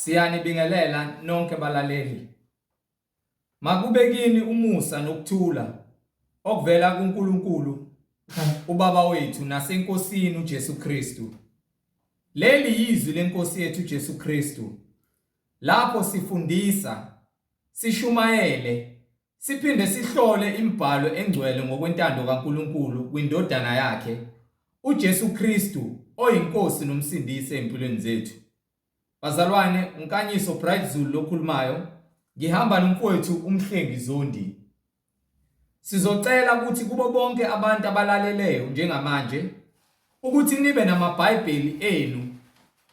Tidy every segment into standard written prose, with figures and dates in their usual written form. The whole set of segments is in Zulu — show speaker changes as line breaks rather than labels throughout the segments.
Siyanibingelela nonke balaleli. Makubekini umusa nokuthula okuvela kuNkulunkulu uBaba wethu naseNkosini uJesu Kristu. Leli yizwi lenkosi yethu uJesu Kristu. Lapho sifundisa, sishumayele, siphinde sihlole imibhalo engcwele ngokwentando kaNkulunkulu kwindodana yakhe uJesu Kristu oyinkosi nomsindisi empilweni zethu. Bazalwane, uNkanyiso Bright Zulu lokhulumayo, ngihamba nomfowethu umhlengi Zondi. Sizocela ukuthi kubo bonke abantu abalaleleyo njengamanje ukuthi nibe namabhayibheli enu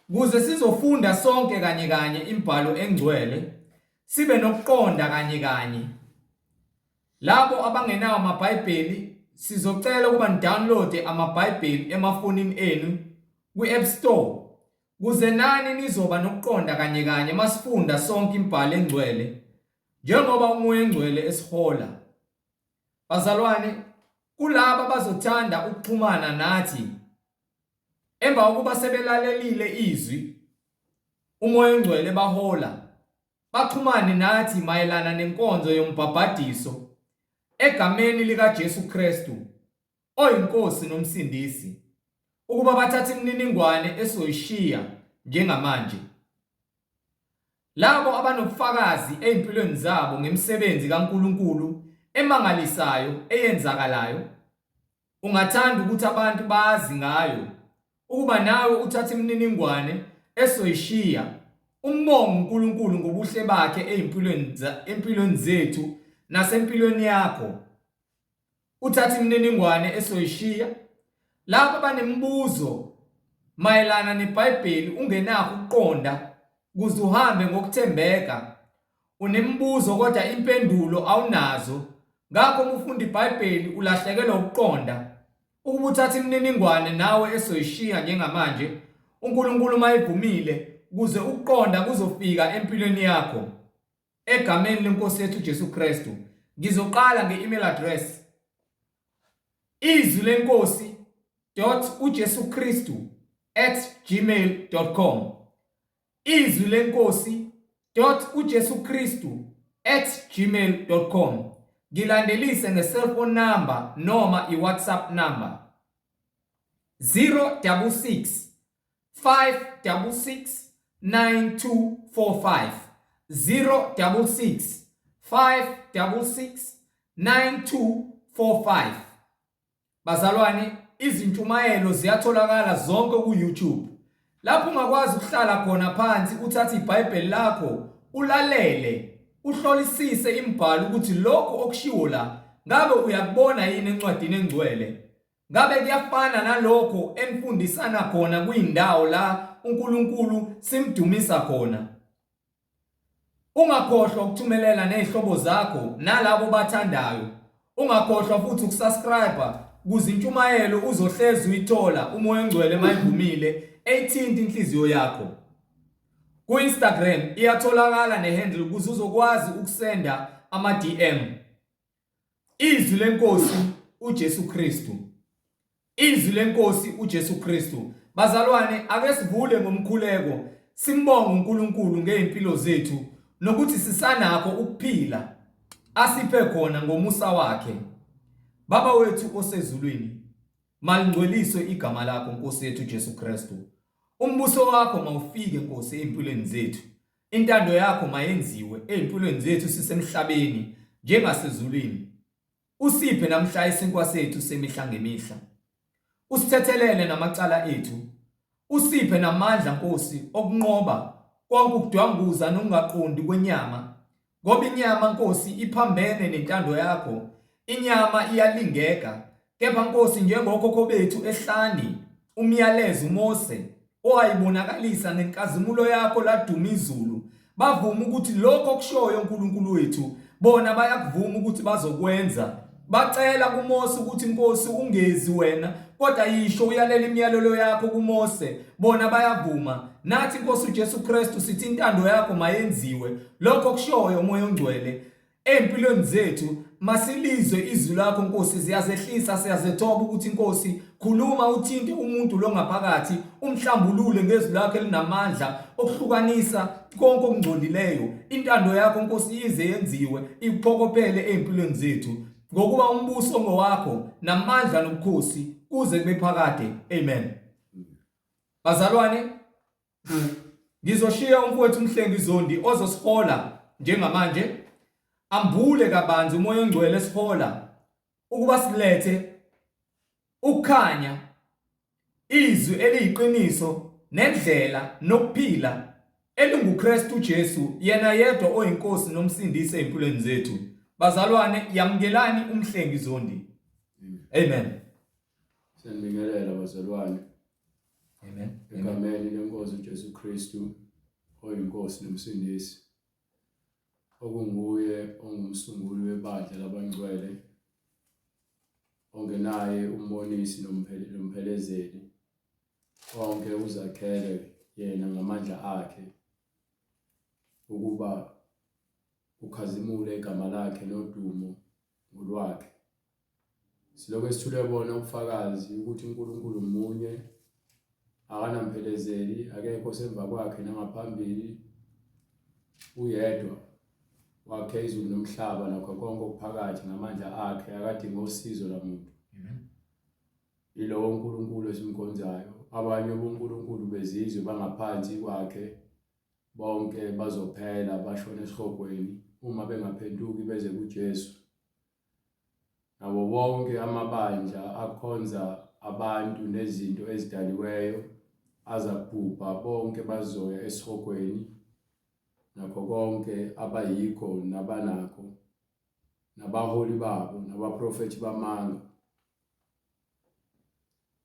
ukuze sizofunda sonke kanye imibhalo engcwele, sibe nokuqonda kanye. Labo abangenawo amabhayibheli sizocela ukuba nidownload amabhayibheli emafonini enu kwi-App Store ukuze nani nizoba nokuqonda kanye masifunda sonke imibhalo engcwele njengoba umoya engcwele esihola. Bazalwane, kulabo bazothanda ukuxhumana nathi emva kokuba sebelalelile izwi umoya engcwele bahola, baxhumane nathi mayelana nenkonzo yombhabhadiso egameni likaJesu Kristu oyinkosi nomsindisi, ukuba bathathe imininingwane esoyishiya njengamanje. Labo abanobufakazi ezimpilweni zabo ngemisebenzi kaNkulunkulu emangalisayo eyenzakalayo, ungathanda ukuthi abantu bazi ngayo, ukuba nawe uthathe imininingwane esoyishiya umbonge uNkulunkulu ngobuhle bakhe empilweni zethu nasempilweni yakho. Uthathe imininingwane esoyishiya labo abanemibuzo mayelana neBhayibheli ungenakho ukuqonda ukuze uhambe ngokuthembeka, unemibuzo kodwa impendulo awunazo, ngakho uma ufunda iBhayibheli ulahlekelwa ukuqonda, ukuba uthathe imininingwane nawe esoyishiya njengamanje uNkulunkulu mayivumile ukuze ukuqonda kuzofika empilweni yakho egameni lenkosi yethu uJesu Kristu. Ngizoqala nge-email address izwilenkosi.ujesukristu@gmail.com, izwilenkosi.ujesukristu@gmail.com. Ngilandelise nge-cellphone number noma i-WhatsApp number 066 566 9245, 066 566 9245. Bazalwane, izintshumayelo ziyatholakala zonke ku-YouTube. Lapho ungakwazi ukuhlala khona phansi uthathe iBhayibheli lakho ulalele, uhlolisise imibhalo ukuthi lokho okushiwo la ngabe uyakubona yini encwadini engcwele. Ngabe kuyafana nalokho enfundisana khona kuyindawo la uNkulunkulu simdumisa khona. Ungakhohlwa ukuthumelela nezihlobo zakho nalabo bathandayo. Ungakhohlwa futhi ukusubscribe ukuze intshumayelo uzohlezi uyithola umoya engcwele mayivumile ethinta inhliziyo yakho. Ku-Instagram iyatholakala nehandle ukuze uzokwazi ukusenda ama-DM. Izwi lenkosi uJesu Kristu. Izwi lenkosi uJesu Kristu. Bazalwane, ake sivule ngomkhuleko simbonge uNkulunkulu ngeimpilo zethu nokuthi sisanakho ukuphila asiphe khona ngomusa wakhe. Baba wethu osezulwini, malingcweliswe igama lakho Nkosi yethu Jesu Kristu. Umbuso wakho mawufike Nkosi ezimpilweni zethu. Intando yakho mayenziwe ezimpilweni zethu sisemhlabeni njengasezulwini. Usiphe namhla isinkwa sethu semihla ngemihla. Usithethelele namacala ethu. Usiphe namandla Nkosi okunqoba konke ukudwanguza nokungaqondi kwenyama. Ngoba inyama Nkosi iphambene nentando yakho. Inyama iyalingeka, kepha Nkosi njengokhokho bethu ehlani umyalezo uMose owayibonakalisa ngenkazimulo yakho laduma izulu, bavuma ukuthi lokho okushoyo uNkulunkulu wethu bona bayakuvuma ukuthi bazokwenza. Bacela kuMose ukuthi Nkosi ungezi wena kodwa yisho uyalela imiyalelo yakho kuMose, bona bayavuma. Nathi Nkosi uJesu Kristu sithi intando yakho mayenziwe lokho okushoyo umoya ongcwele empilweni zethu masilizwe izwi lakho Nkosi, siyazehlisa siyazethoba ukuthi Nkosi khuluma uthinte umuntu lo ngaphakathi, umhlambulule ngezwi lakho elinamandla okuhlukanisa konke okungcolileyo. Intando yakho Nkosi ize yenziwe iphokopele empilweni zethu, ngokuba umbuso ngowakho namandla nobukhosi kuze kube phakade. Amen. Bazalwane, ngizoshiya umfowethu Mhlengi Zondi ozosihola njengamanje. Ambule kabanzi umoya ongcwele esihola ukuba silethe ukukhanya, izwi eliyiqiniso nendlela nokuphila elinguKristu Jesu, yena yedwa oyinkosi nomsindisi empilweni zethu. Bazalwane, yamukelani uMhlengi Zondi. Amen.
Siyabingelela bazalwane.
Amen.
Egameni lenkosi uJesu Kristu oyinkosi nomsindisi, okunguye ongumsunguli webandla labangcwele, ongenaye umbonisi nomphelezeli, onke uzakhele yena ngamandla akhe ukuba ukhazimule igama lakhe nodumo ngolwakhe. Silokho sithule bona ubufakazi ukuthi uNkulunkulu munye, akanamphelezeli, akekho semva kwakhe nangaphambili, uyedwa wakhe izulu nomhlaba nakho konke okuphakathi ngamandla akhe, akadinga usizo lamuntu. Yilowo uNkulunkulu esimkhonzayo. Abanye bonkulunkulu bezizwe bangaphansi kwakhe bonke bazophela bashone esihogweni uma bengaphenduki beze kuJesu. Nabo bonke amabandla akhonza abantu nezinto ezidaliweyo azakubhubha, bonke bazoya esihogweni, nakho konke abayikho nabanakho, nabaholi babo nabaprofethi bamanga.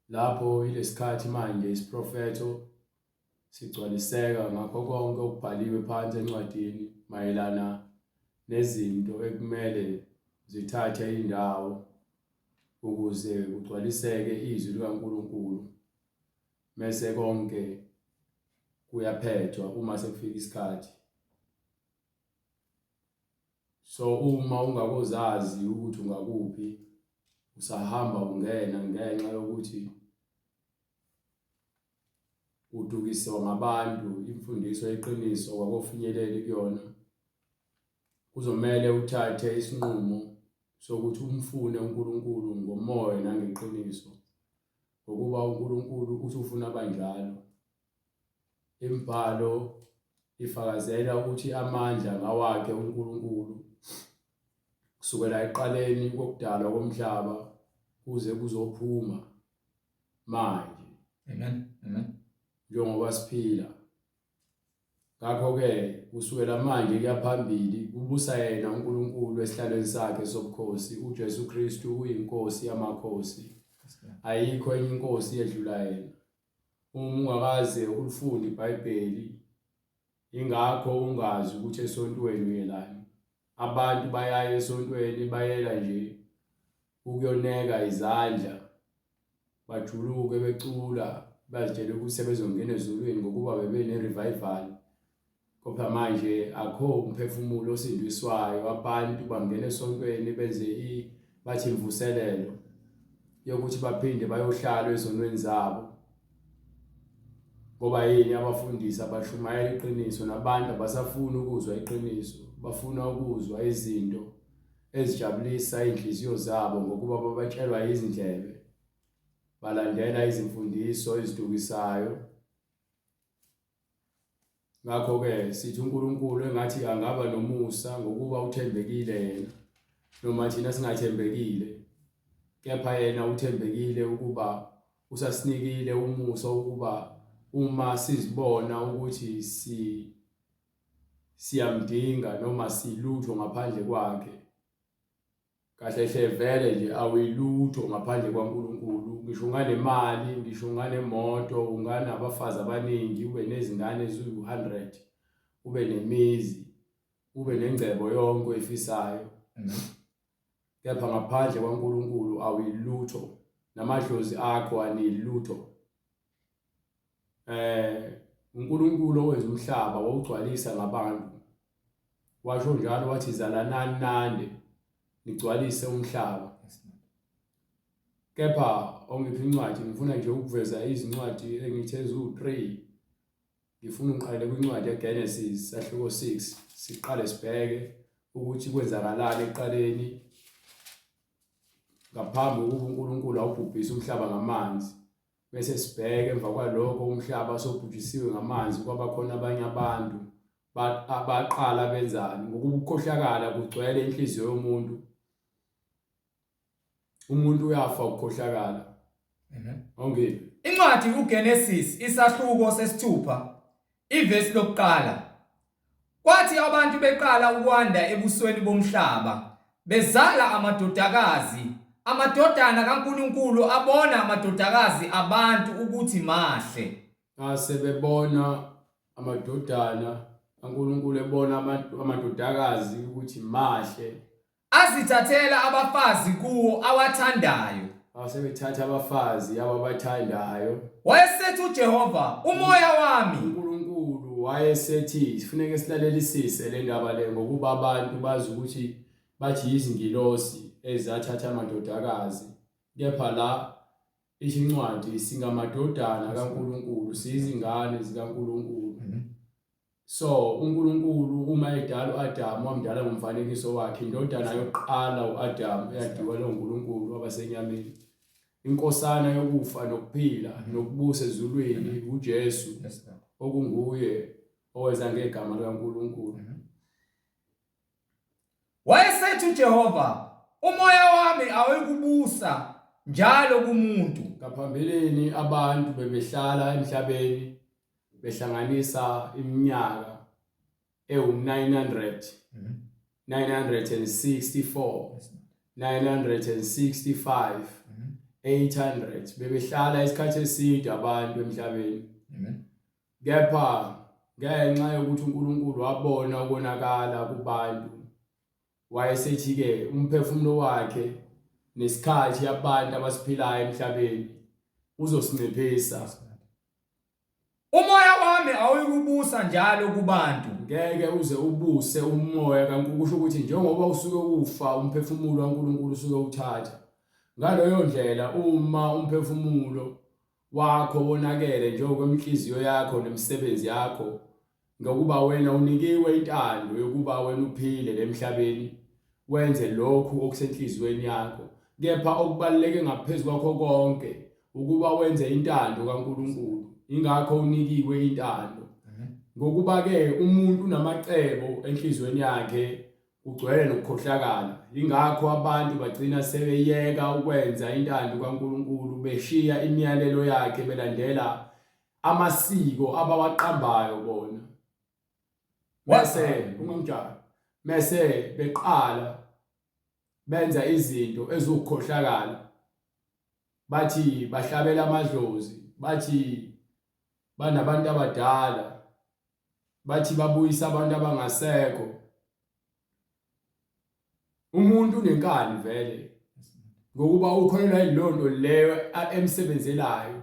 Lapho ilesikhathi manje isiprofeto sigcwaliseka ngakho konke okubhaliwe phansi encwadini mayelana nezinto ekumele zithathe indawo ukuze kugcwaliseke izwi likaNkulunkulu. Mase konke kuyaphethwa uma sekufika isikhathi. So uma ungakozazi ukuthi ungakuphi, usahamba ungena ngenxa yokuthi udukiswa ngabantu imfundiso yeqiniso kwakufinyeleli kuyona, kuzomela uthathe isinqumo sokuthi umfune uNkulunkulu ngomoya nangeqiniso, ngokuba uNkulunkulu uthi ufuna abanjalo. Imibhalo ifakazela ukuthi amandla ngawakhe uNkulunkulu kusukela eqaleni kokudalwa komhlaba kuze kuzophuma manje.
Amen. Amen.
Njengoba siphila. Ngakho-ke kusukela manje kuyaphambili kubusa yena uNkulunkulu esihlalweni sakhe sobukhosi. uJesu Kristu uyinkosi yamakhosi, ayikho enye inkosi edlula yena. Uma ungakaze ulifunda iBhayibheli, ingakho ungazi ukuthi esontweni uyelani. Abantu bayaya esontweni bayela nje ukuyoneka izandla, bajuluke becula, bazitshela ukuthi sebezongena ezulwini ngokuba bebene-revival. Kodwa manje akho umphefumulo osindiswayo, abantu bangena esontweni benze bathi imvuselelo yokuthi baphinde bayohlala ezonweni zabo. Ngoba yini abafundisi abashumayela iqiniso nabantu abasafuna ukuzwa iqiniso, bafuna ukuzwa izinto ezijabulisa inhliziyo zabo ngokuba babatshelwa izindlebe, balandela izimfundiso ezidukisayo. Ngakho-ke sithi uNkulunkulu engathi angaba nomusa ngokuba uthembekile yena, noma thina singathembekile, kepha yena uthembekile ukuba usasinikile umusa ukuba uma sizibona ukuthi siyamdinga noma silutho ngaphandle kwakhe, kahle hle vele nje awuyilutho ngaphandle kwaNkulunkulu. Ngisho unganemali, ngisho unganemoto, unganabafazi abaningi, ube nezingane eziwu-100, ube nemizi, ube nengcebo yonke oyifisayo, kepha ngaphandle kwaNkulunkulu awuyilutho, namadlozi akho anilutho. uNkulunkulu owenza umhlaba wawugcwalisa ngabantu, washo njalo wathi zalanani nande nigcwalise umhlaba. Kepha ongiphi incwadi ngifuna nje ukuveza izincwadi engithe ezu3. Ngifuna uqale kwincwadi yeGenesis sahluko 6 siqale sibheke ukuthi kwenzakalani eqaleni ngaphambi kokuba uNkulunkulu awubhubhise umhlaba ngamanzi. Bese sibheke emva kwalokho umhlaba sobhujisiwe ngamanzi kwaba khona abanye abantu abaqala benzani ngokukhohlakala kugcwele inhliziyo yomuntu. Umuntu uyafa ukukhohlakala. Ongiphi
Incwadi uGenesis isahluko sesithupha ivesi lokuqala. Kwathi abantu beqala ukwanda ebusweni bomhlaba bezala amadodakazi. Amadodana kaNkulunkulu abona amadodakazi abantu ukuthi mahle.
Sebebona amadodana kaNkulunkulu ebona amadodakazi ukuthi mahle.
Azithathela abafazi kuwo awathandayo.
Sebethatha abafazi ababathandayo.
Wayesethi uJehova, umoya wami.
uNkulunkulu wayesethi sifuneke silalelisise le ndaba le ngokuba abantu bazi ukuthi bathi izingilosi ezathatha amadodakazi. Kepha la isincwadi singamadodana kaNkulunkulu, sizingane zikaNkulunkulu. So uNkulunkulu uma edala uAdamu wamdala ngomfanekiso wakhe. Indodana yokuqala uAdamu eyadalwa uNkulunkulu wabasenyameni. Inkosana yokufa nokuphila nokubusa ezulwini uJesu okunguye oweza ngegama likaNkulunkulu.
Wayesethi uJehova, umoya wami awekubusa njalo kumuntu.
Ngaphambilini abantu bebehlala emhlabeni behlanganisa iminyaka ewu900, 964, 965, 800 bebehlala isikhathi eside abantu emhlabeni. Kepha ngenxa yokuthi uNkulunkulu wabona ukonakala kubantu, wayesethi ke umphefumulo wakhe nesikhathi abantu abasiphilayo emhlabeni uzosinciphisa.
Umoya wami awuyikubusa njalo kubantu.
Ngeke uze ubuse umoya kaNkulunkulu, kusho ukuthi njengoba usuke ufa umphefumulo kaNkulunkulu usuke uthatha. Ngaleyo ndlela uma umphefumulo wakho wonakele njengokwemhliziyo yakho nemisebenzi yakho, ngokuba wena unikiwe intando yokuba wena uphile emhlabeni, wenze lokhu okusenhlizweni yakho. Kepha okubaluleke ngaphezulu kwakho konke ukuba wenze intando kaNkulunkulu. Ingakho unikiwe intando. Ngokuba ke umuntu unamacebo enhlizweni yakhe ugcwele nokukhohlakala. Ingakho abantu bagcina sebeyeka ukwenza intando kaNkulunkulu, beshiya imiyalelo yakhe belandela amasiko abawaqambayo bona. Bese ungamjala bese beqala benza izinto ezukukhohlakala. Bathi bahlabela amadlozi, bathi banabantu abadala, bathi babuyisa abantu abangasekho. Umuntu unenkani vele ngokuba ukholelwa ilonto leyo emsebenzelayo.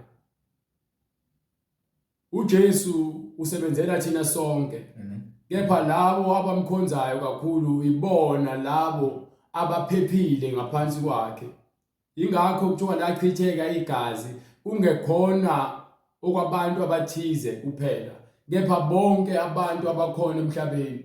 uJesu usebenzela thina sonke. Kepha labo abamkhonzayo kakhulu ibona labo abaphephile ngaphansi kwakhe. Ingakho kuthiwa lachitheka igazi kungekhona okwabantu abathize kuphela, kepha bonke abantu abakhona emhlabeni.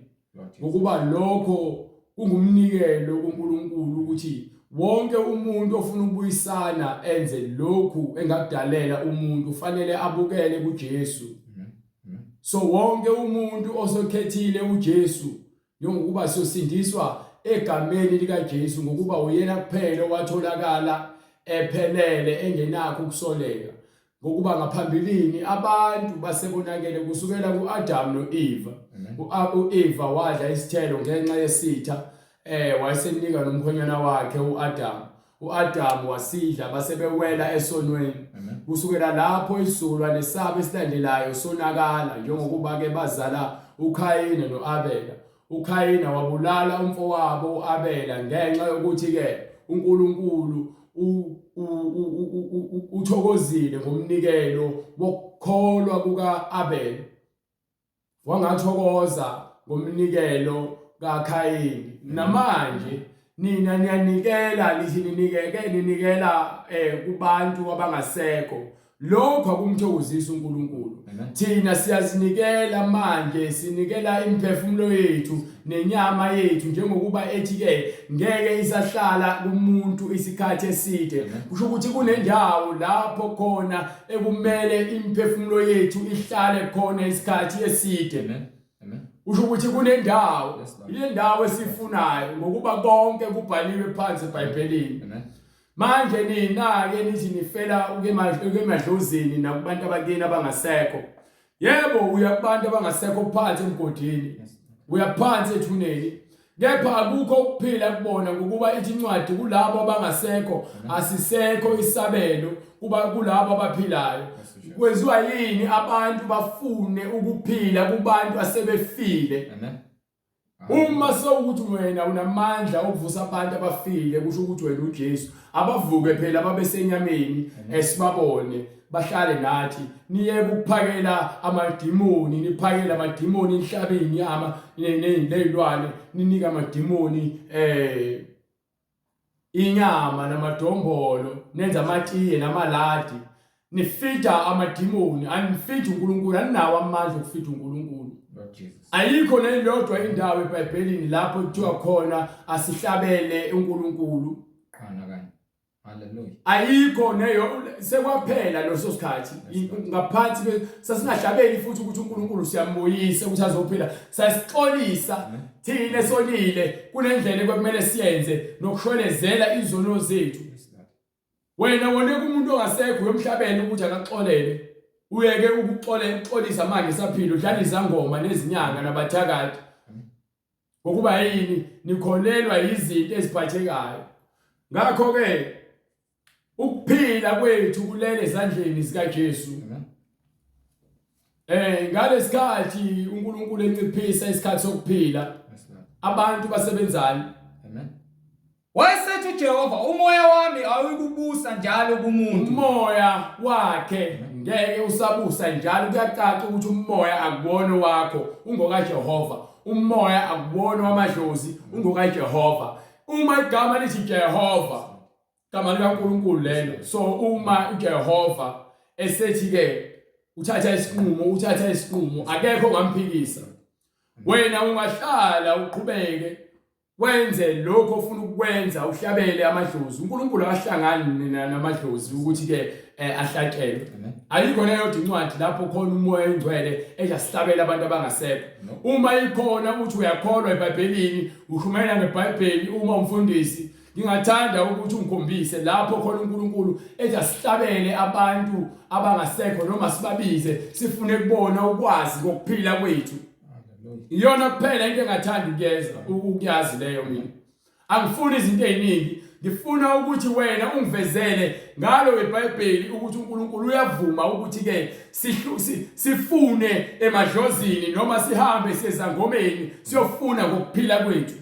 Ngokuba lokho kungumnikelo kuNkulunkulu ukuthi wonke umuntu ofuna ukubuyisana enze lokhu engakudalela umuntu ufanele abukele kuJesu. So wonke umuntu osokhethile uJesu njengokuba sosindiswa egameni likaJesu, ngokuba uyena kuphela owatholakala ephelele engenakho ukusoleka. Ngokuba ngaphambilini abantu basebonakele kusukela kuAdamu noEva. uEva wadla isithelo ngenxa yesitha wayesenika nomkhonyana wakhe uAdamu. uAdamu wasidla basebewela esonweni. Kusukela lapho isizukulwane sabo esilandelayo sonakala, njengokuba ke bazala uKhayini noAbela. uKhayini wabulala umfowabo uAbela ngenxa yokuthi ke uNkulunkulu uthokozile ngomnikelo wokukholwa kukaAbela, wangathokoza ngomnikelo kaKhayini. Namanje nina niyanikela ninikela kubantu abangasekho. Lokho akumthokozisa uNkulunkulu. Thina siyazinikela manje, sinikela imphefumulo yethu nenyama yethu njengokuba ethi ke ngeke isahlala kumuntu isikhathi eside. Kusho ukuthi kunendawo lapho khona ekumele imphefumulo yethu ihlale khona isikhathi eside. Usho ukuthi kunendawo, ile ndawo esifunayo ngokuba konke kubhaliwe phansi eBhayibhelini. Manje nina ke nithi nifela ukemadlozini nakubantu abakini abangasekho. Yebo uya kubantu abangasekho phansi emgodini. Uya phansi ethuneni. Kepha akukho ukuphila kubona ngokuba ithi incwadi kulabo abangasekho asisekho isabelo kuba kulabo abaphilayo. Kwenziwa yini abantu bafune ukuphila kubantu asebefile? Uma sokuthi wena unamandla okuvusa abantu abafile kusho ukuthi wena uJesu abavuke phela babesenyameni esibabone bahlale nathi niye ukuphakela amadimoni niphakela amadimoni inhlabe inyama nezilwane ninika amadimoni inyama namadombolo nenza amatiye namaladi nifida amadimoni anifida uNkulunkulu aninawo amandla okufida uNkulunkulu. Ayikho nelodwa indawo eBhayibhelini lapho kuthiwa khona asihlabele uNkulunkulu.
Hallelujah.
Ayikho neyo sekwaphela loso sikhathi ngaphansi sasingahlabeli futhi ukuthi uNkulunkulu siyamboyisa ukuthi azophila sasixolisa thina esonile kunendlela ekumele siyenze nokushwelezela izono zethu. Wena wona kumuntu ongasekho uyomhlabela ukuthi akaxolele uyeke ukuxolisa manje saphila udlala izangoma nezinyanga nabathakathi ngokuba yini nikholelwa izinto eziphathekayo. Ngakho ke ukuphila kwethu kulele ezandleni zikaJesu. Ngalesikhathi uNkulunkulu enciphisa isikhathi sokuphila abantu basebenzani.
Wayesethi uJehova umoya wami awukubusa njalo kumuntu.
Umoya wakhe ngeke usabusa njalo. Kuyacaca ukuthi umoya akubona wakho ungokaJehova. Umoya akubona wamadlozi ungokaJehova. Uma igama lithi Jehova igama likaNkulunkulu lelo. So uma uJehova esethi ke uthatha isinqumo akekho ongamphikisa. Wena ungahlala uqhubeke wenze lokho ofuna ukwenza uhlabele amadlozi. uNkulunkulu akahlangani namadlozi ukuthi ke ahlatshelwe. Ayikho neyodwa incwadi lapho khona umoya engcwele ejasihlabela abantu abangasekho. Uma ikhona uthi uyakholwa eBhayibhelini ushumayela ngeBhayibheli uma umfundisi ngingathanda ukuthi ungikhombise lapho khona uNkulunkulu ejasihlabele abantu abangasekho noma sibabize sifune kubona ukwazi kokuphila kwethu. Iyona kuphela into engathanda ukuyazi leyo mina. Angifuni izinto eziningi, ngifuna ukuthi wena ungivezele ngalo eBhayibheli ukuthi uNkulunkulu uyavuma ukuthi ke sifune emadlozini noma sihambe siyezangomeni siyofuna ngokuphila kwethu.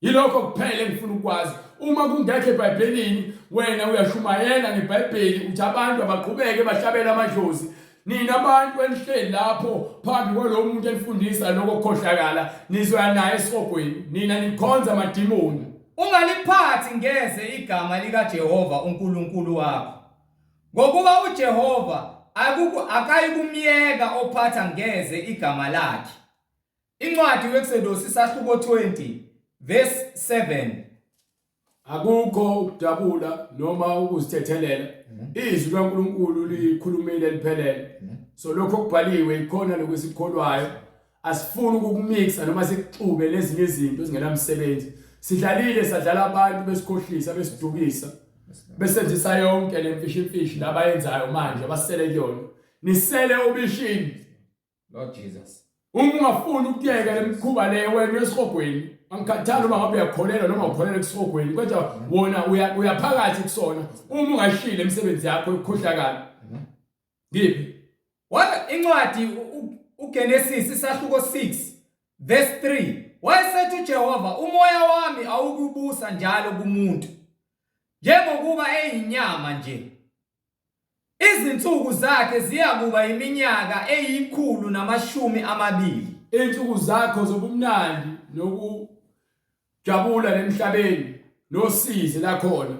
Yilokho kuphela engifuna ukwazi. Uma kungekho eBhayibhelini wena uyashumayela ngeBhayibheli uthi abantu abaqhubeke bahlabela amadlozi. Nina abantu enihleli lapho phambi kwalo muntu enifundisa lokho okukhohlakala nizoya naye esihogweni. Nina nikhonza amadimoni.
Ungaliphathi ngeze igama likaJehova uNkulunkulu wakho. Ngokuba uJehova akayikumyeka ophatha ngeze igama lakhe. Incwadi yeExodus isahluko 20 verse 7.
Akukho ukudabula noma ukuzithethelela. Izwi likaNkulunkulu likhulumile liphelele. So lokho kubhaliwe ikhona lokwesikholwayo. Asifuni ukukumixa noma sikuxube lezinye izinto ezingenamsebenzi. Sidlalile sadlala abantu besikhohlisa besidukisa. Besenzisa yonke lemfishi labayenzayo manje basele kuyona. Nisele ubishini.
Lord Jesus.
Uma ungafuni ukuyeka lemkhuba leyo wena esihogweni. Angikhathali uma ngabe uyakholelwa noma ukholelwa kusihogweni kodwa wona uyaphakathi kusona. Uma ungashile imisebenzi yakho ekhohlakala. Ngiphi?
Wala incwadi uGenesis isahluko 6 verse 3. Wayesethi uJehova umoya wami awukubusa njalo kumuntu njengokuba eyinyama nje. Izinsuku zakhe ziyakuba iminyaka 120.
Insuku zakho zobumnandi jabula emhlabeni nosizi la khona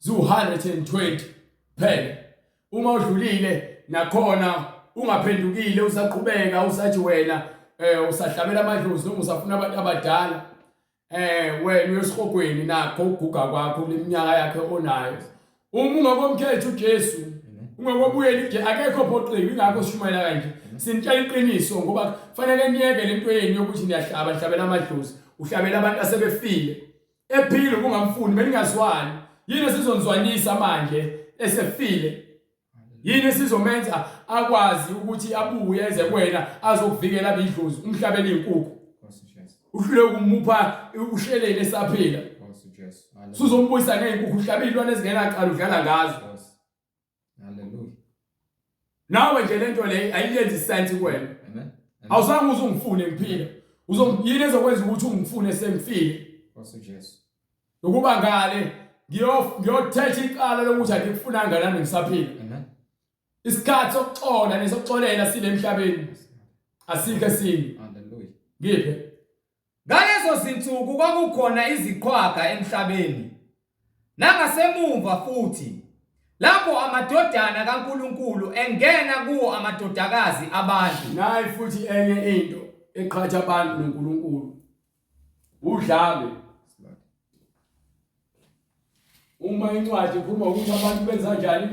zu120 phela uma udlulile nakhona ungaphendukile usaqhubeka usathi wena usahlabela amadlozi noma usafuna abantu abadala wena uyesihogweni nakho uguga kwakho kuleminyaka yakhe onayo uma ungakomkhetha uJesu ungakobuyela akekho phoqiwe ingakho sishumayela kanje sintshela iqiniso ngoba kufanele niyeke lento yeni yokuthi niyahlabela amadlozi uhlabela abantu asebefile ephile kungamfuni beningazwani yini sizonzwanisa manje esefile yini sizomenza akwazi ukuthi abuye eze kuwena azokuvikela abidlozi umhlabela inkukhu uhlule kumupha ushelele esaphila suzombuyisa ngeenkukhu uhlabela ilwane ezingenaqala udlala ngazo
haleluya
nawe nje lento le ayiyenzi sense kuwena awuzange uzungifune ngiphila yini ezokwenza ukuthi ungifune sengifile
Jesu
ukuba ngale ngiyothetha iqala lokuthi angikufuna ngalani ngisaphila isikhathi sokuxola nesokuxolela sile emhlabeni asikho esinye
haleluya
ngiphe
ngalezo zinsuku kwakukhona iziqhwaga emhlabeni nangasemumva futhi lapho amadodana kaNkulunkulu engena kuwo amadodakazi abantu
nayi futhi enye into eqhatha abantu noNkulunkulu udlame uma incwadi ikhuluma ukuthi abantu benza kanjani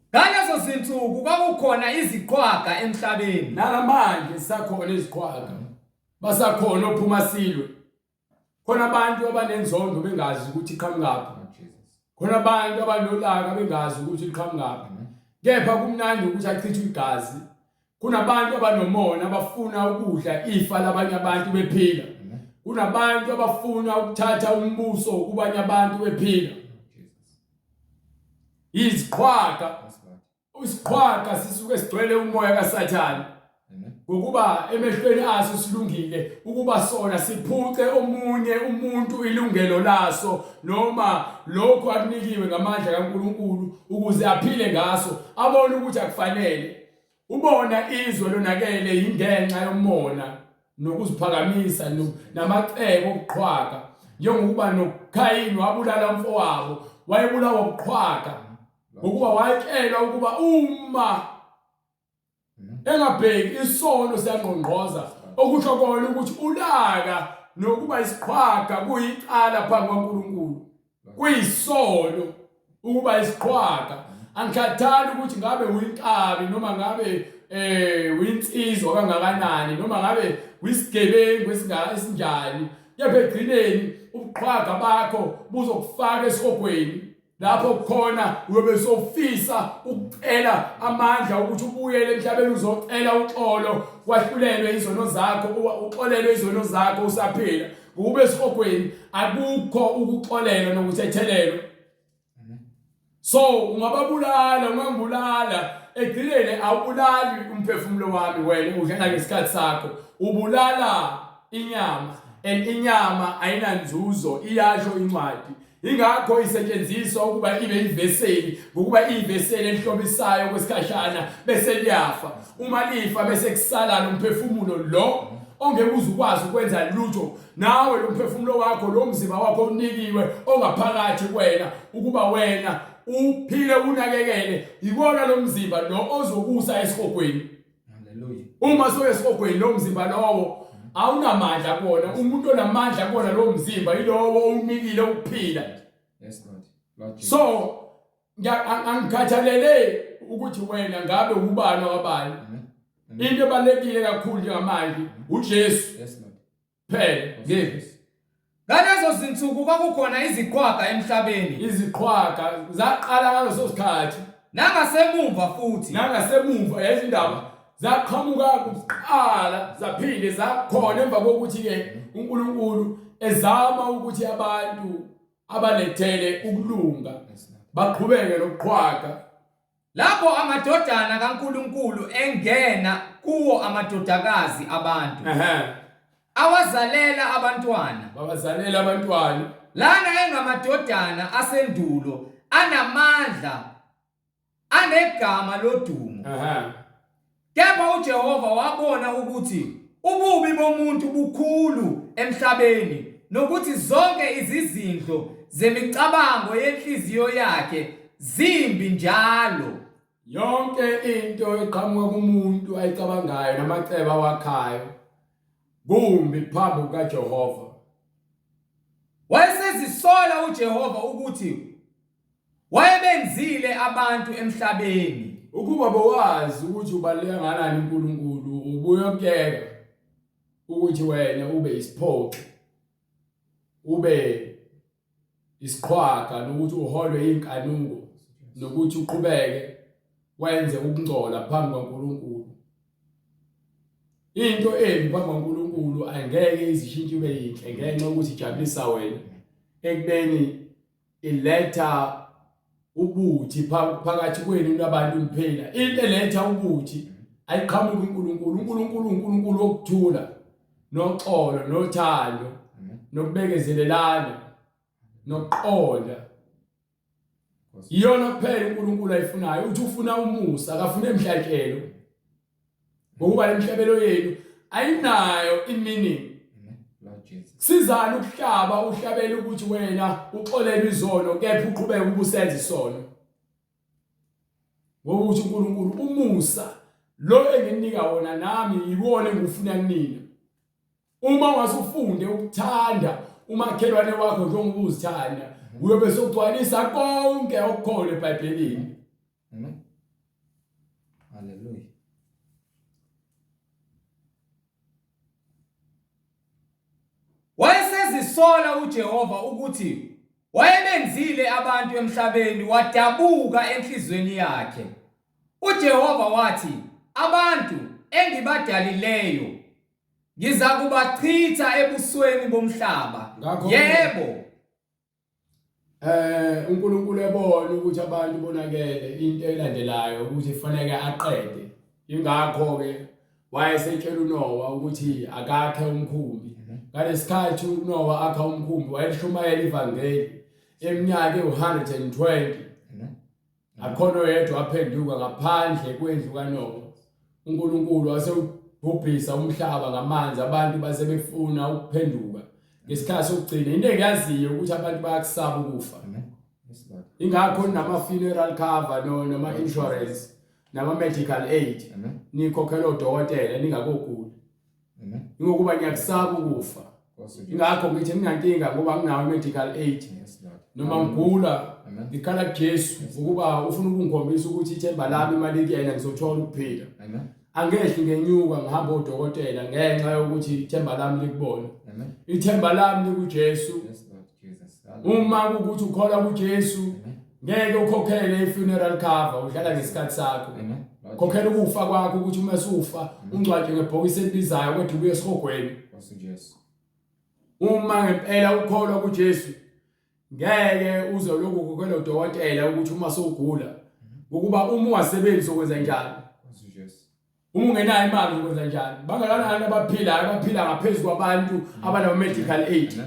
ngalezo zinsuku kwakukhona iziqhwaga emhlabeni
namanje sisakhona iziqhwaga basakhona ophuma silwe khona abantu abanenzondo bengazi ukuthi iqhamngaphi khona abantu abanolaka bengazi ukuthi liqhamngaphi kepha kumnandi ukuthi achithwe igazi kunabantu abanomona abafuna ukudla ifa labanye abantu bephila kunabantu abafuna ukuthatha umbuso kubanye abantu bephila iziqhwaga isiqhwaga sisuke sigcwele umoya kaSathane ngokuba emehlweni aso silungile ukuba sona siphuce omunye umuntu ilungelo laso noma lokho akunikiwe ngamandla kaNkulunkulu ukuze aphile ngaso abone ukuthi akufanele ubona izwe lonakele ingenxa yomona nokuziphakamisa namacebo okuqhwaga njengokuba noKhayini wabulala umfowabo wayebulawa ukuqhwaga ngokuba wayekelwa ukuba uma engabheki isono siyangqongqoza okusho kona ukuthi ulaka nokuba isiqhwaga kuyicala phambi kaNkulunkulu kuyisono ukuba isiqhwaga angikhathali ukuthi ngabe uyinkabi noma ngabe uyinsizwa kangakanani noma ngabe uyisigebengu esinjani kepha egcineni ubuqhwaga bakho buzokufaka esihogweni lapho khona uyobe sofisa ukucela amandla ukuthi ubuyele emhlabeni uzocela uxolo wahlulelwe izono zakho uxolelwe izono zakho usaphila ngoba esihogweni akukho ukuxolelwa nokuthethelelwa so ungababulala ungangibulala egcineni awubulali umphefumulo wami wena udlala ngesikhathi sakho ubulala inyama inyama ayinanzuzo iyasho incwadi ingakho isetshenziswa ukuba ibe iveseli ngokuba iveseli ehlobisayo kwesikhashana bese liyafa uma lifa bese kusala umphefumulo lo ongeke uzukwazi ukwenza lutho nawe lo mphefumulo wakho lo mzimba wakho unikiwe ongaphakathi kuwena ukuba wena uphile unakekele ikona lo mzimba lo ozokusa esihogweni
haleluya
uma soyesihogweni lo mzimba lowo awunamandla kuona umuntu onamandla kuona lo mzimba yilowo unikile ukuphila
yes Lord
so angikhathalele ukuthi wena ngabe ubani wabani into ebalekile kakhulu njengamanje uJesu
yes Lord
phela ngeke
ngalezo zinsuku kwakukhona iziqhwaga emhlabeni
iziqhwaga zaqala ngaleso sikhathi nangasemumva yazindaba zaqhamuka kuqala zaphinde zakhona emva kokuthi ke uNkulunkulu ezama ukuthi abantu abalethele ukulunga baqhubeke nokuqhwaga
lapho amadodana kaNkulunkulu engena kuwo amadodakazi abantu awazalela abantwana
babazalela abantwana
lana engamadodana asendulo anamandla anegama lodumo kepha uJehova wabona ukuthi ububi bomuntu bukhulu emhlabeni nokuthi zonke izizindlo zemicabango yenhliziyo yakhe zimbi njalo.
Yonke into eqhamuka kumuntu ayicabangayo namacebo awakhayo kumbi phambi kukaJehova.
Wayesezisola uJehova ukuthi wayebenzile abantu emhlabeni.
Ukuba bowazi ukuthi ubaleka nganani uNkulunkulu ubuyokeka ukuthi wena ube isiphoqi ube isiqhwaga nokuthi uholwe inkanuko nokuthi uqhubeke wenze ukungcola phambi kaNkulunkulu. Into embi phambi kaNkulunkulu angeke izishintshe ibe yinhle ngenxa yokuthi ijabulisa wena ekubeni iletha ubuthi phakathi kwenu nabantu kuphela. Into eletha ubuthi ayiqhamuki kuNkulunkulu. uNkulunkulu wokuthula noxolo nothando nokubekezelelana nokuqonda. Iyona kuphela uNkulunkulu ayifunayo. Uthi ufuna umusa akafune emhlatshelo. Ngokuba lemhlabelo yenu ayinayo imeaning. Sizana ukuhlaba uhlabele ukuthi wena uxolele izono kepha uqhubeke ubusenza isono. Ngokuthi uNkulunkulu umusa lo enginika wona nami yiwona engufuna kunina. Uma ungasufunde ukuthanda umakhelwane wakho njengoba uzithanda uyobe sogcwalisa konke okukhona eBhayibhelini.
Amen. Hallelujah. Wayesezisola uJehova ukuthi wayebenzile abantu emhlabeni wadabuka enhlizweni yakhe. uJehova wathi, abantu engibadalileyo ngizakubachitha ebusweni bomhlaba. Yebo.
uNkulunkulu ebona ukuthi abantu bonakele into elandelayo ukuthi kufanele aqede. Ingakho ke wayesetshela uNowa ukuthi akakhe umkhumbi. Ngalesikhathi uNowa akha umkhumbi wayeshumayela ivangeli eminyaka e120. Akhona oyedwa waphenduka ngaphandle kwendlu kaNowa. uNkulunkulu wasebhubhisa umhlaba ngamanzi abantu base befuna ukuphenduka. Ngesikhathi sokugcina into engiyaziyo ukuthi abantu bayakusaba ukufa. Ingakho nama funeral cover noma insurance nama medical aid nikhokhela udokotela ningakoguli. Ngokuba ngiyakusaba ukufa. Ingakho ngithi nginankinga ngoba nginawo medical aid. Noma ngigula ngikhala kuJesu ukuba ufuna ukungikhombisa ukuthi ithemba lami imali kuyena ngizothola ukuphila. Angehli ngenyuka ngihamba udokotela ngenxa yokuthi ithemba lami likubona. Ithemba lami likuJesu. Uma ukuthi ukholwa kuJesu ngeke ukhokhele ifuneral cover uhlala ngesikhathi sakho. Khokhela ukufa kwakho ukuthi uma usufa ungcwatshwe ngebhokisi elibizayo kodwa ubuye esihogweni. Uma ngempela ukholwa kuJesu ngeke uze lokhu ukhokhela udokotela ukuthi uma sowugula ukuba uma ungasebenzi ukwenza njani. Uma ungenayo imali ukwenza njani. Bangakanani abaphila ngaphezulu kwabantu abana medical aid.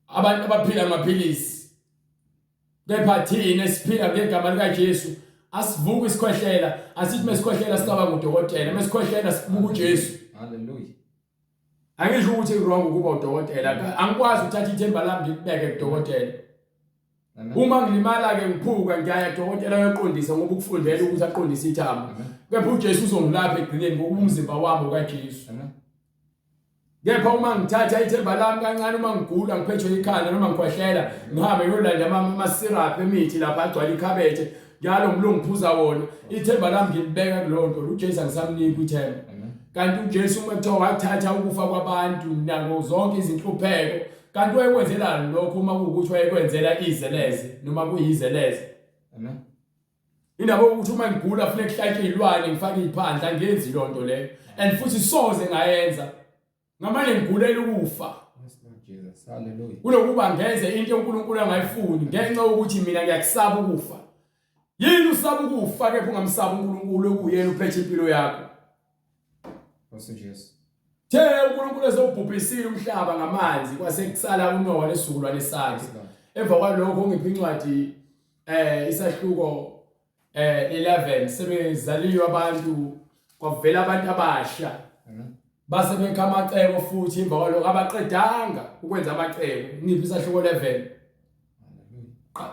Abantu abaphila ngamaphilisi. Kepha thina esiphila ngegama likaJesu asivuka isikhwehlela asithi mesikhwehlela sicabanga udokotela mesikhwehlela sibuka uJesu.
Hallelujah.
Angisho ukuthi wrong ukuba udokotela. Angikwazi ukuthatha ithemba lami ngibeke kudokotela. Uma ngilimala ke ngiphuka ngiyaya kudokotela yoqondisa ngoba ukufundela ukuthi aqondise ithambo. Kepha uJesu uzongilapha egcineni ngoba umzimba wami ukaJesu. Kepha uma ngithatha ithemba lami kancane uma ngigula ngiphethwe ikhanda noma ngikhwehlela ngihambe ngiyolanda ama syrup emithi lapha agcwala ikhabethe njalo ngilungu ngiphuza wona ithemba lami ngilibeka kulonto uJesu angisamnika ithemba. Kanti uJesu uma kuthiwa wathatha ukufa kwabantu nako zonke izinhlupheko kanti wayekwenzelani lokho uma kuwukuthi wayekwenzela izeleze noma kuyizeleze. Indaba ukuthi uma ngigula kufanele kuhlatshwe izilwane ngifake iphandla ngenzi lonto leyo and futhi soze ngayenza ngamanye ngigulela ukufa.
Hallelujah.
Kunokuba ngeze into uNkulunkulu angayifuni ngenxa ukuthi mina ngiyakusaba ukufa. Yini usaba ukufa kepha ungamsaba uNkulunkulu okuyena uphethe impilo yakho.
Jesu.
uNkulunkulu ezobhubhisile umhlaba ngamanzi kwase kusala uNowa nesizukulwane sakhe. Emva kwalokho ngiphi incwadi isahluko 11 sebezaliwe abantu kwavela abantu abasha base bekha amacebo futhi emva kwalokho abaqedanga ukwenza amacebo. Ngiphi isahluko 11?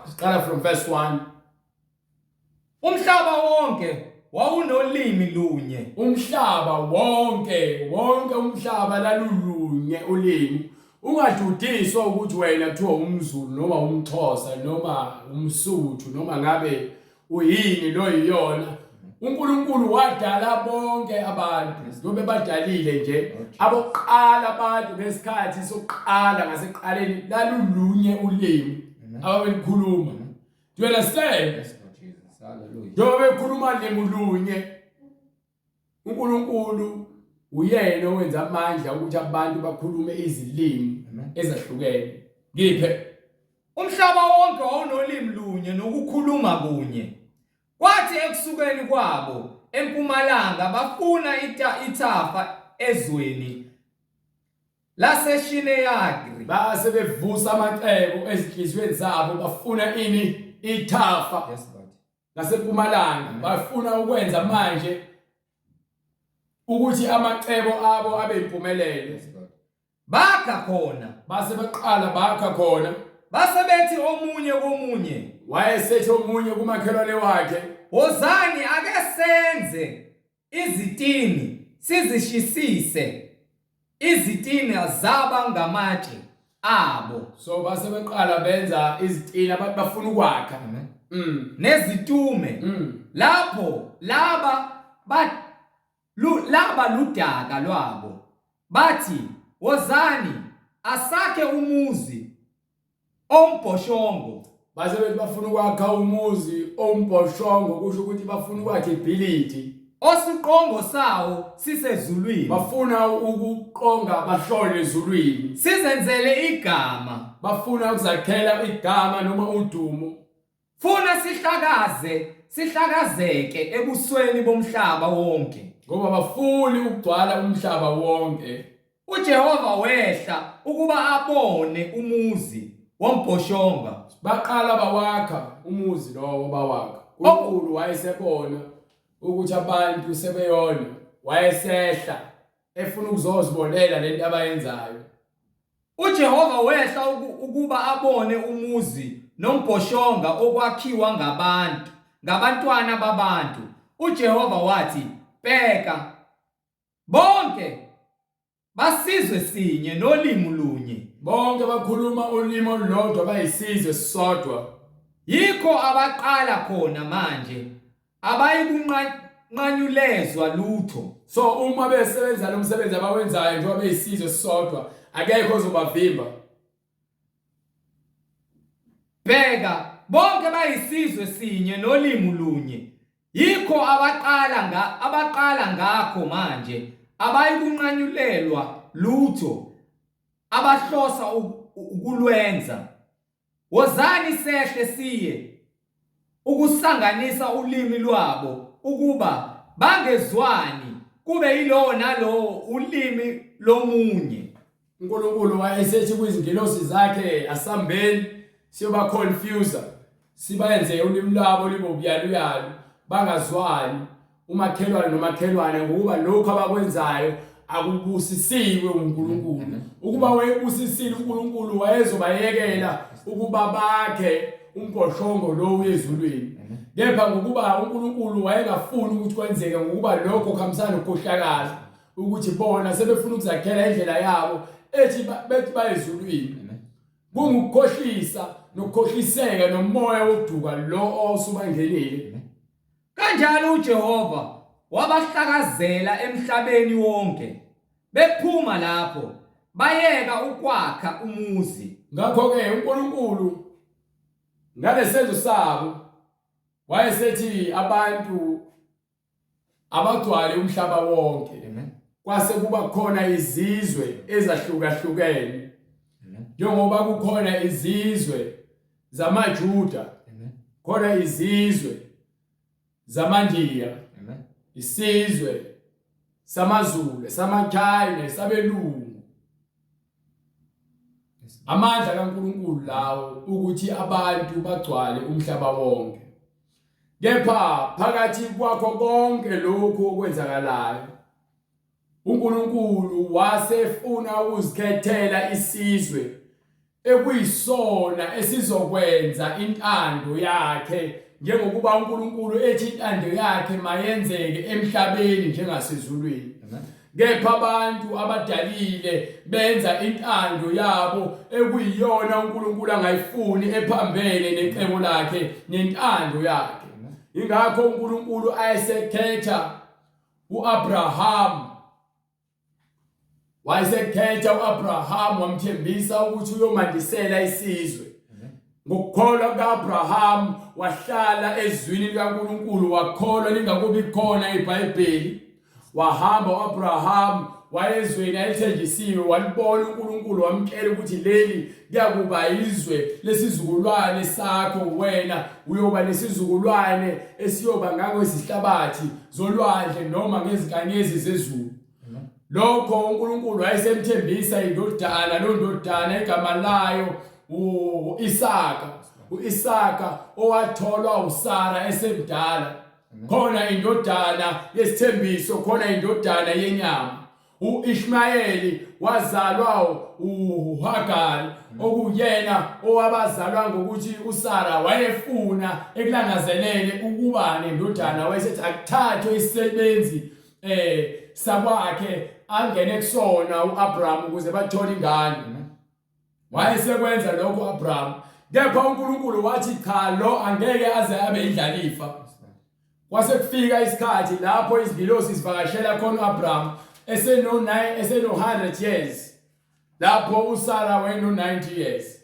Siqala from verse 1.
Umhlaba wonke wawunolimi lunye.
Umhlaba wonke umhlaba lalulunye ulimi. Ungadudiswa ukuthi wena kuthiwa umZulu noma umXhosa noma umSuthu noma ngabe uyini lo yiyona. uNkulunkulu wadala bonke abantu. Ngoba badalile nje abokuqala abantu ngesikhathi sokuqala ngaseqaleni lalulunye ulimi ababelikhuluma. Do you understand? Njengoba bekhuluma limi lunye, uNkulunkulu uyena owenza amandla ukuthi abantu bakhulume izilimi ezahlukene. Ngiphe
Umhlaba wonke wawunolimi lunye nokukhuluma kunye. Kwathi ekusukeni kwabo empumalanga bafuna ithafa ezweni laseShineyagri.
base bevusa amacebo ezinhliziyweni zabo bafuna ini ithafa.
Yes, God.
Ngasempumalanga bafuna ukwenza manje ukuthi amacebo abo abe impumelelo.
Yes, God. Bakha khona.
Base beqala bakha khona.
Base bethi omunye komunye.
Wayesethi omunye kumakhelwane wakhe,
Wozani ake senze izitini sizishisise. Izitini zaba ngamatshe abo.
so base beqala benza izitina abantu bafuna ukwakha.
Nezitume. Lapho laba ludaka lwabo. Bathi, wozani asakhe umuzi ombhoshongo.
Base bethi bafuna ukwakha umuzi ombhoshongo, kusho ukuthi bafuna ukwakha ibhilidi.
Osiqongo sawo sisezulwini.
Bafuna ukuqonga bahlole ezulwini.
Sizenzele igama.
Bafuna ukuzakhela igama noma udumo.
Funa sihlakazeke ebusweni bomhlaba wonke.
Ngoba bafuni ukugcwala umhlaba wonke.
uJehova wehla ukuba abone umuzi wombhoshonga.
Baqala bawakha umuzi lowo bawakha. uNkulunkulu wayesebona ukuthi abantu sebeyona, wayesehla efuna ukuzozibonela lento abayenzayo.
uJehova wehla ukuba abone umuzi nombhoshonga okwakhiwa ngabantwana babantu. uJehova wathi, bheka, bonke basizwe sinye nolimi lunye.
Bonke bakhuluma ulimi olulodwa bayisizwe sisodwa.
Yikho abaqala khona manje abayikunqanyulezwa lutho.
So uma besebenza lo msebenzi abawenzayo njengoba beyisizwe sisodwa, akekho ozobavimba.
Bheka, bonke bayisizwe sinye nolimi lunye. Yikho abaqala ngakho manje abayikunqanyulelwa lutho abahlosa ukulwenza. Wozani sehle siye ukusanganisa ulimi lwabo ukuba bangezwani kube yilowo nalowo ulimi lomunye.
uNkulunkulu wayesethi kwizingilosi zakhe, asambeni siyoba confuse, sibayenze ulimi lwabo libe ubuyaluyalu, bangazwani umakhelwane nomakhelwane, ngokuba lokho abakwenzayo akubusisiwe uNkulunkulu. Ukuba wayebusisile uNkulunkulu wayezobayekela ukuba bakhe umbhoshongo lo uyezulwini. Kepha ngokuba uNkulunkulu wayengafuni ukuthi kwenzeke, ngokuba lokho kuhambisana nokukhohlakala ukuthi bona sebefuna ukuzakhela indlela yabo bethi bayezulwini. Kungukukhohlisa nokukhohliseka nomoya wokuduka lo osubangenile.
Kanjalo uJehova wabahlakazela emhlabeni wonke. Bephuma lapho bayeka ukwakha umuzi.
Ngakho-ke uNkulunkulu ngalesenzo sabo wayesethi abantu abagcwale umhlaba wonke. Kwase kuba khona izizwe ezahlukahlukene. Njengoba kukhona izizwe zamaJuda, khona izizwe zamaNdiya, isizwe samaZulu, samaChina, sabelungu. Amandla kaNkulunkulu lawo ukuthi abantu bagcwale umhlaba wonke. Kepha phakathi kwakho konke lokho okwenzakalayo, uNkulunkulu wasefuna ukuzikhethela isizwe ekuyisona esizokwenza intando yakhe, njengokuba uNkulunkulu ethi intando yakhe mayenzeke emhlabeni njengasezulwini. Kepha abantu abadalile benza intando yabo ekuyiyona uNkulunkulu angayifuni ephambene necebo lakhe nentando yakhe. Ingakho uNkulunkulu ayesekhetha uAbraham. Wayesekhetha uAbraham wamthembisa ukuthi uyomandisela isizwe. Ngokukholwa kuAbraham wahlala ezwini likaNkulunkulu, wakholwa lingakubi khona eBhayibheli. Wahamba uAbraham wayezweni ayethenjisiwe, walibona uNkulunkulu wamtshela ukuthi leli kuyakuba izwe lesizukulwane sakho, wena uyoba lesizukulwane esiyoba ngakwezihlabathi zolwandle noma ngezinkanyezi zezulu. Lokho uNkulunkulu wayesemthembisa indodana, lo ndodana igama layo uIsaka. uIsaka owatholwa uSara esemdala. Khona indodana yesithembiso, khona indodana yenyama. uIshmayeli wazalwa uHagari, okuyena owabazalwa ngokuthi uSara wayefuna ekulangazelele ukuba nendodana. Wayesethi akuthathwe isisebenzi sakwakhe angene kusona uAbraham ukuze bathole ingane. Wayesekwenza lokho uAbraham, kepha uNkulunkulu wathi cha, lo angeke aze abe indlalifa. Kwase kufika isikhathi lapho izingilosi zivakashela khona uAbraham eseno 100 years, lapho uSara wayeno 90 years.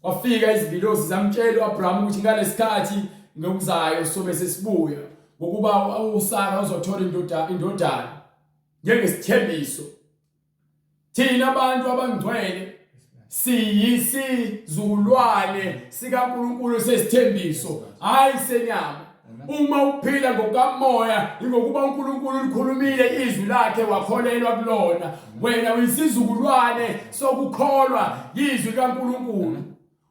Wafika izingilosi zamtshela uAbraham ukuthi ngalesikhathi ngokuzayo sobe sesibuya, ngokuba uSara uzothola indodana njengesithembiso. Thina abantu abangcwele siyisizukulwane sikaNkulunkulu sesithembiso, hayi senyama. Uma uphila ngokamoya ingokuba uNkulunkulu ulikhulumile izwi lakhe wakholelwa kulona, wena uyisizukulwane sokukholwa izwi likaNkulunkulu.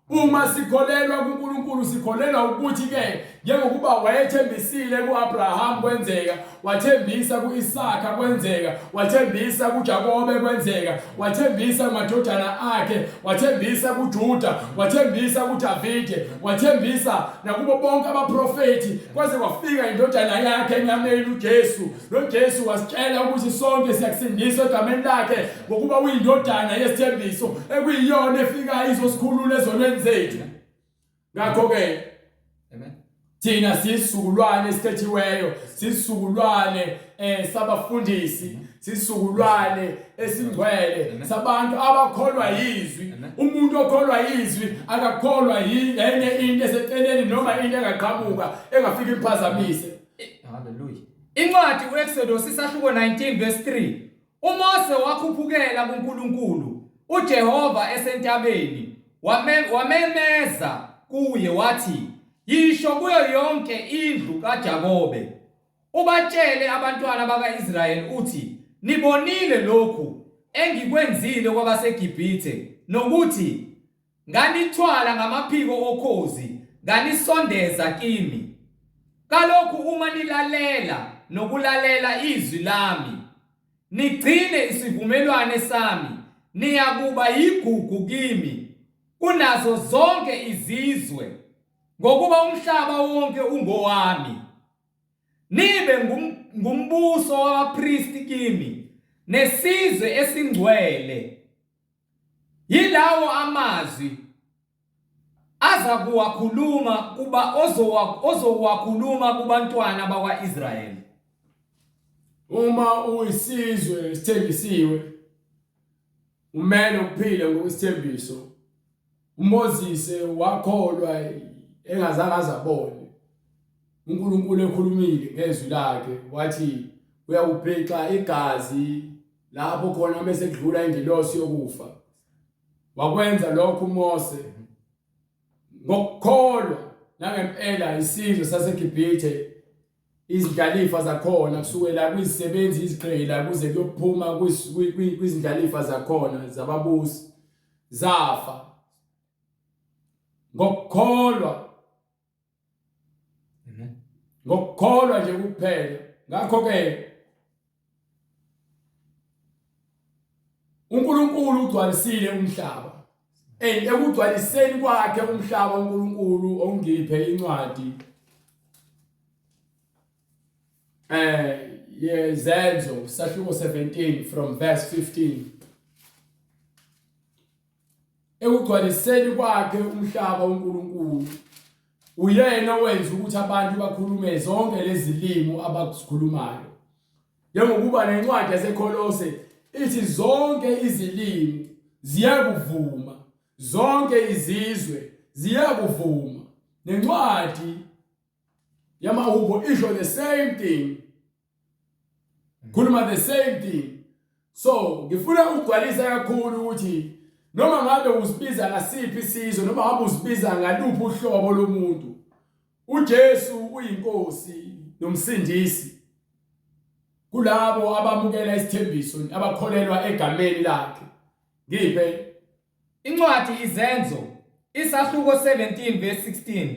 Uma sikholelwa kuNkulunkulu sikholelwa ukuthi ke njengokuba wayethembisile kuAbraham kwenzeka, wathembisa kuIsaka kwenzeka, wathembisa kuJakobe kwenzeka, wathembisa kumadodana akhe, wathembisa kuJuda, wathembisa kuDavide, wathembisa nakubo bonke abaprofeti, kwaze kwafika indodana yakhe enyameni uJesu. Lo Jesu wasitshela ukuthi sonke siyakusindiswa egameni lakhe ngokuba uyindodana yesithembiso ekuyiyona efika izosikhulula ezonweni zethu. Ngakho ke thina sisizukulwane esikhethiweyo, sisizukulwane sabafundisi, sisizukulwane esingcwele sabantu abakholwa yizwi. Umuntu okholwa yizwi akakholwa enye into eseceleni noma into engaqhamuka engafika imphazamise.
Hallelujah. Incwadi uExodus isahluko 19 verse 3. uMose wakhuphukela kuNkulunkulu uJehova esentabeni, wamemeza kuye wathi, yisho kuyo yonke indlu kaJakobe, ubatshele abantwana bakaIsrayeli uthi, nibonile lokhu engikwenzile kwabaseGibhithe, nokuthi nganithwala ngamaphiko okhozi, nganisondeza kimi. Kalokhu uma nilalela nokulalela izwi lami, nigcine isivumelwano sami, niyakuba yigugu kimi kunazo zonke izizwe, ngokuba umhlaba wonke ungowami. Nibe ngumbuso wabapristi kimi, nesizwe esingcwele. Yilawo amazwi ozowakhuluma kubantwana bakwaIsrayeli.
Uma uyisizwe esithembisiwe, umele uphile ngokusithembiso. uMoses wakholwa engazange azabone. uNkulunkulu ekhulumile ngezwi lakhe wathi uyakubhexa igazi lapho khona bese kudlula ingilosi yokufa. Wakwenza lokho uMose ngokukholwa nangempela isizwe saseGibhithe, izindlalifa zakhona kusukela kwizisebenzi izigqila kuze kuyophuma kwizindlalifa zakhona zababusi zafa ngokukholwa. Ngokukholwa nje kuphela. Ngakho ke uNkulunkulu ugcwalisile umhlaba. Ekugcwaliseni kwakhe umhlaba uNkulunkulu ongiphe incwadi yezenzo sahluko 17 from verse 15. Ekugcwaliseni kwakhe umhlaba uNkulunkulu uyena owenza ukuthi abantu bakhulume zonke lezi zilimi abazikhulumayo. Njengokuba nencwadi yaseKolose ithi zonke izilimi ziyakuvuma, zonke izizwe ziyakuvuma. Nencwadi yamaHubo isho the same thing. Khuluma the same thing. So ngifuna ukugcwalisa kakhulu ukuthi noma ngabe usibiza ngasiphi isizwe noma ngabe usibiza ngaluphi uhlobo lomuntu, uJesu uyinkosi nomsindisi kulabo abamukela isithembiso abakholelwa egameni lakhe. Ngiphe
Incwadi izenzo isahluko 17 verse 16.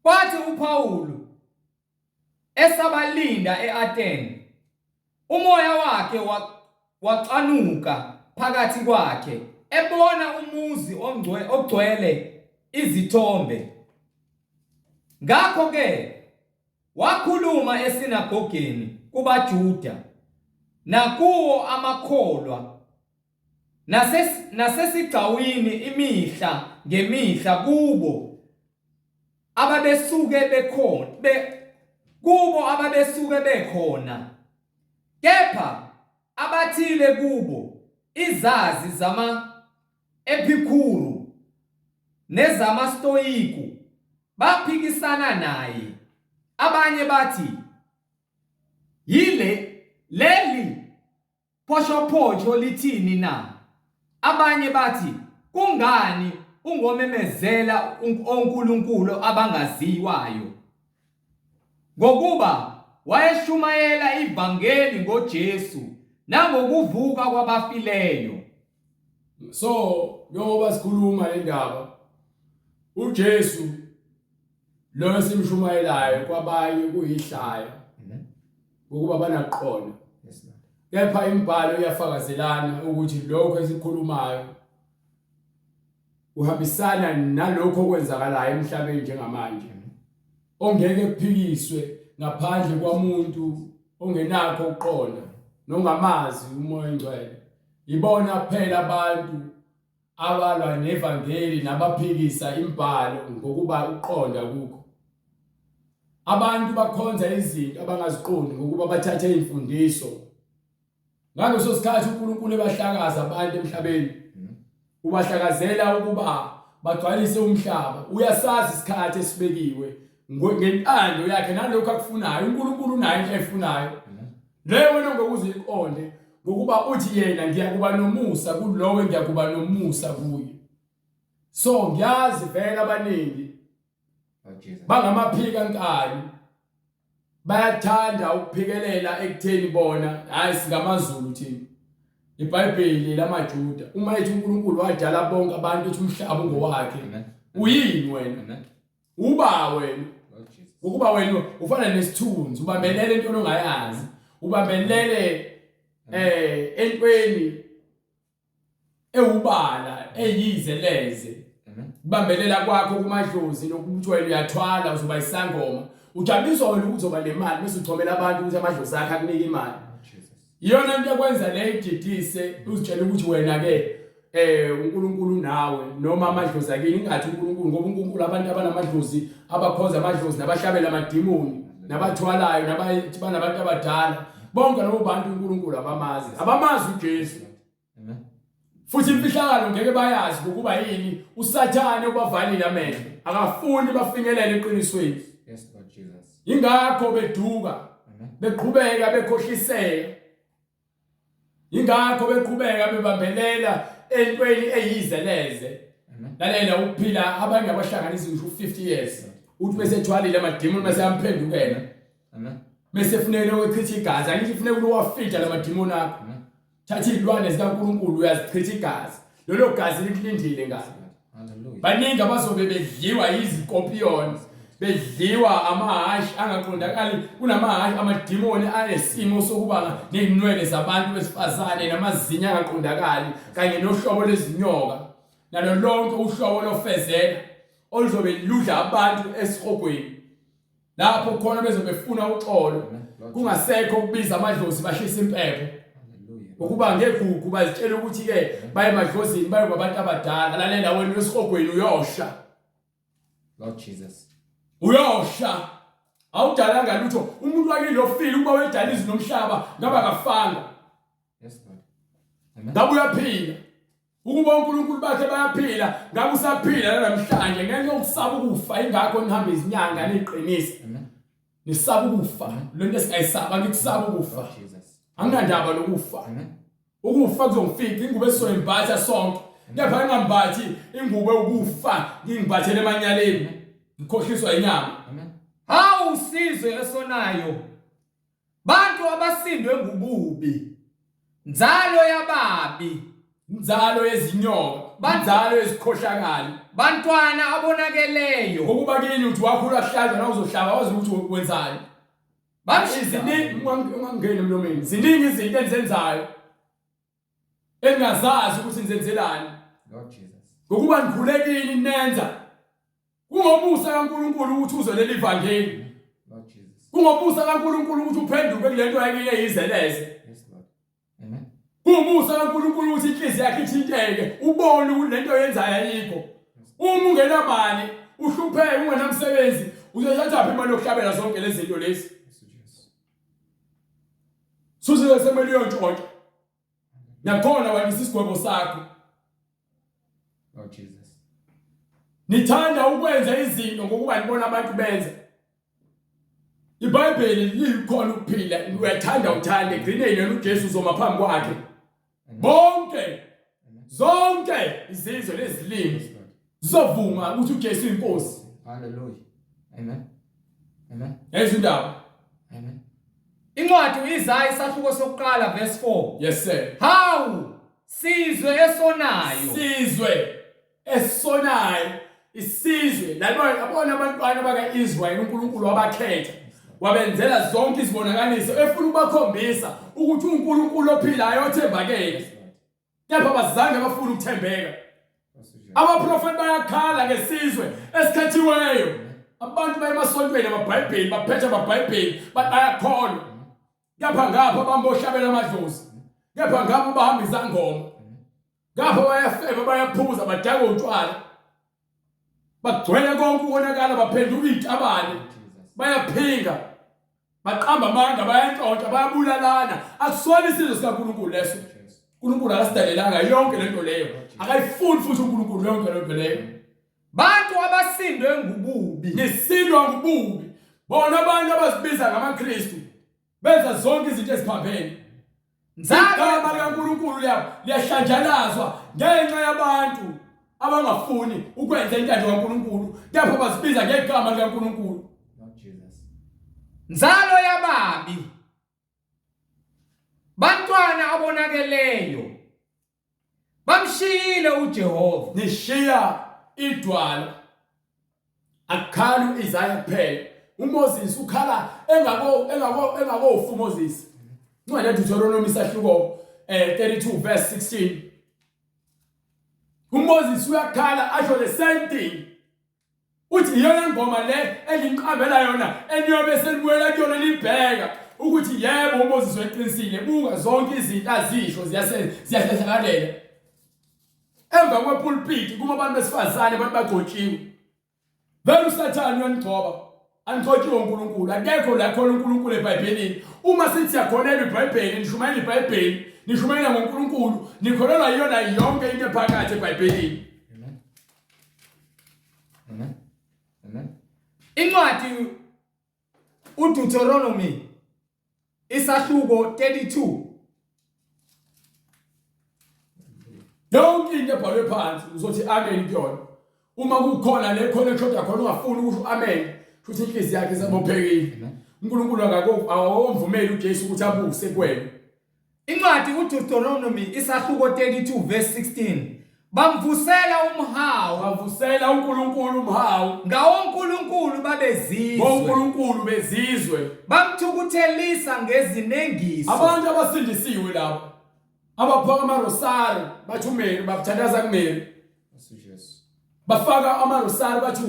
Kwathi uPawulu esabalinda eAthene, umoya wakhe waqanuka phakathi kwakhe ebona umuzi ogcwele izithombe. Ngakho ke wakhuluma esinagogeni kubaJuda nakuwo amakholwa nasesigcawini imihla ngemihla kubo ababesuke bekhona, kepha abathile kubo izazi zama-Epikhuru nezamaStoyiku baphikisana naye. Abanye bathi leli phoshophosho lithini na? Abanye bathi kungani ungomemezela onkulunkulu abangaziwayo? Ngokuba wayeshumayela ivangeli ngoJesu nangokuvuka kwabafileyo.
So njengoba sikhuluma le ndaba, uJesu lo esimshumayelayo kwabanye kuyihlaya ukuba banaqona. Kepha imibhalo iyafakazelana ukuthi lokho esikhulumayo uhambisana nalokho okwenzakalayo emhlabeni njengamanje, ongeke kuphikiswe ngaphandle kwamuntu ongenakho ukuqonda nongamazi umoya engcwele. Ibona kuphela abantu abalwa nevangeli nabaphikisa imibhalo ngokuba uqonda kukho. Abantu bakhonza izinto abangaziqondi ngokuba bathathe imfundiso. Ngaleso sikhathi uNkulunkulu ebahlakaza abantu emhlabeni, ubahlakazela ukuba bagcwalise umhlaba. Uyasazi isikhathi esibekiwe ngentando yakhe nalokho akufunayo. uNkulunkulu unayo into efunayo. Leyo wena ngokuziqonde ngokuba uthi yena ngiyakuba nomusa kulowo ngiyakuba nomusa kuye. So ngiyazi vele abaningi bangamaphika nkani bayathanda ukuphikelela ekutheni bona hayi singamaZulu thina. IBhayibheli lamaJuda uma ethi uNkulunkulu wadala bonke abantu ethi umhlaba ungowakhe, uyini wena? Uba wena ukuba wena ufana nesithunzi, ubambelele into ongayazi, ubambelele entweni ewubala eyizeleze. Ubambelela kwakho kumadlozi nokuthi wena uyathwala uzoba isangoma, ujabulisa wena ukuthi uzoba nemali bese uthomela abantu ukuthi amadlozi akhe akunike imali. Iyona into ekwenza le ijidise uzitshela ukuthi wena ke uNkulunkulu nawe noma amadlozi akini ingathi uNkulunkulu, ngoba uNkulunkulu abantu abanamadlozi abakhonza amadlozi nabahlabela amadimoni nabathwalayo nabathi banabantu abadala, bonke labo bantu uNkulunkulu abamazi uJesu. Futhi imfihlakalo ngeke bayazi ukuba yini uSathane ubavalile amehlo, akafuni bafinyelele eqinisweni.
Yes Lord Jesus.
Ingakho beduka, beqhubeka bekhohliseka. Ingakho beqhubeka bebambelela entweni eyizeleze. Lalela ukuphila abanye abahlanganisa ngisho 50 years. Uthi bese ethwalile amadimoni bese yamphendukela. Bese funele ukuchitha igazi, angithi funeka ukuwafita lamadimoni akho. Thatha izilwane zikaNkulunkulu uyazichitha igazi. Lelo gazi likulindile ngalo. Hallelujah. Baningi abazobe bedliwa izikompiyoni. bedliwa amahashi angaqondakali kunamahashi amadimoni anesimo sokuba nezinwele zabantu besifazane namazinya angaqondakali kanye nohlobo lwezinyoka nalo lonke uhlobo lofezela oluzobe ludla abantu esihogweni lapho khona bezobefuna uxolo kungasekho ukubiza amadlozi bashisa impepho ukuba ngegugu bazitshela ukuthi ke baye emadlozini baye kwabantu abadala lalela wena wesihogweni uyosha
Lord Jesus.
Uyosha awudalanga lutho umuntu wakile ofile ukuba wedala izwi nomhlaba ngaba kafanga.
Yes Lord. Amen.
Ngabe uyaphila ukuba uNkulunkulu bakhe bayaphila ngabe usaphila namhlanje ngenxa yokusaba ukufa ingakho nihambe izinyanga neqinisa.
Amen.
Nisaba ukufa lento esingayisaba ngithi saba ukufa.
Lord Jesus.
Angandaba lokufa.
Amen.
Ukufa kuzongifika ingubo esoyimbatha sonke kepha ngambathi ingubo ukufa ngingibhathele emanyaleni ngikhohliswa inyama.
Amen. Hawu usizwe esonayo bantu abasindwe ngububi nzalo yababi
Inzalo yezinyoka banzalo ezikhohlakali
bantwana abonakeleyo
ukuba kini uthi wakhula kuhlanza na uzohlaba wazi ukuthi wenzani ziningi ungangeni emlomeni ziningi izinto enzenzayo engazazi ukuthi nizenzelani.
Lord Jesus.
Ngokuba nikhulekini nenza kungobusa kaNkulunkulu ukuthi uzolele ivangeli.
Lord Jesus.
Kungobusa kaNkulunkulu ukuthi uphenduke kulento ayike yizeleze.
Yes Lord. Amen.
Kungobusa kaNkulunkulu ukuthi inhliziyo yakhe ithinteke ubone ukuthi lento yenzayo ayikho. Uma ungenamali uhlupheke ungenamsebenzi uzothatha phi imali yokuhlabela zonke lezi zinto lezi.
Jesus.
Suze semeli yonke nakhona walisa isigwebo sakho.
Lord Jesus.
Nithanda ukwenza izinto ngokuba nibona abantu benza. iBhayibheli likhona ukuphila uyathanda uthande gcineni uJesu uzoma phambi kwakhe. Bonke zonke izizwe lezilimi zizovuma ukuthi uJesu inkosi.
Hallelujah. Amen. Amen.
Ezindaba.
Amen. Incwadi uIsaya isahluko sokuqala verse 4.
Yes sir.
Hawu sizwe esonayo.
Sizwe esonayo isizwe labona abantwana bakaIsrael uNkulunkulu wabakhetha wabenzela zonke izibonakaliso efuna ukubakhombisa ukuthi uNkulunkulu ophilayo othembakele. Kepha bazange bafuna ukuthembeka. Abaprofeti bayakhala ngesizwe esikhethiweyo. Abantu bayemasontweni amaBhayibheli baphethe amaBhayibheli bayakholwa. Kepha ngapha bambohlabela amadlozi. Kepha ngapha bahamba izangoma. Ngapha bayafeba bayaphuza badaka utshwala. Bagcwele konke ukonakala baphenduka izitabane. Bayaphinga. Baqamba amanga bayantshontsha bayabulalana. Akusona isizwe sikaNkulunkulu leso. uNkulunkulu akasidalelanga yonke lento leyo. Akayifuni futhi uNkulunkulu yonke lento leyo.
Bantu abasindwe ngububi.
Nisindwa ngububi. Bona abantu abazibiza ngamaKristu benza zonke izinto eziphambene. Igama likaNkulunkulu liyahlanjanazwa ngenxa yabantu abangafuni ukwenza intando kaNkulunkulu. Kepha bazibiza ngegama likaNkulunkulu.
Lord Jesus. Nzalo yababi. Bantwana abonakeleyo. Bamshiyile uJehova.
Nishiya idwala. Akhala uIsaya kuphela. uMoses ukhala engakofu uMoses. Ncwadi yaDuteronomy isahluko 32 verse 16. uMoses uyakhala asho the same thing. Uthi iyona ngoma le engimqambela yona eniyobe senibuyela kuyona libheka ukuthi yebo uMoses weqinisile buka zonke izinto azisho ziyahlakalela. Emva kwepulpit kuma abantu besifazane abantu bagcotshiwe. Vele uSathane uyangcoba. Angcotshiwe uNkulunkulu. Akekho la khona uNkulunkulu eBhayibhelini. Uma sithi yakholelwa iBhayibheli, nishumayela iBhayibheli, nishumayela ngoNkulunkulu, nikholelwa yona yonke into ephakathi eBhayibhelini.
Amen. Amen. Amen. Incwadi uDuteronomy isahluko 32.
Yonke into ebhalwe phansi uzothi amen kuyona. Uma kukhona le khona kodwa khona ungafuni ukusho amen, futhi inhliziyo yakhe isabophekile. uNkulunkulu akawomvumeli uJesu ukuthi abuse kuwena.
Incwadi uDuteronomy isahluko 32 verse 16. bamvusela umhawu
bavusela uNkulunkulu umhawu
ngawonkulunkulu babezizwe
ngoNkulunkulu bezizwe
bamthukuthelisa ngezinengiso
abantu abasindisiwe labo abaphaka amarosari bathi uMary bathandaza kuMary bafaka amarosari bathi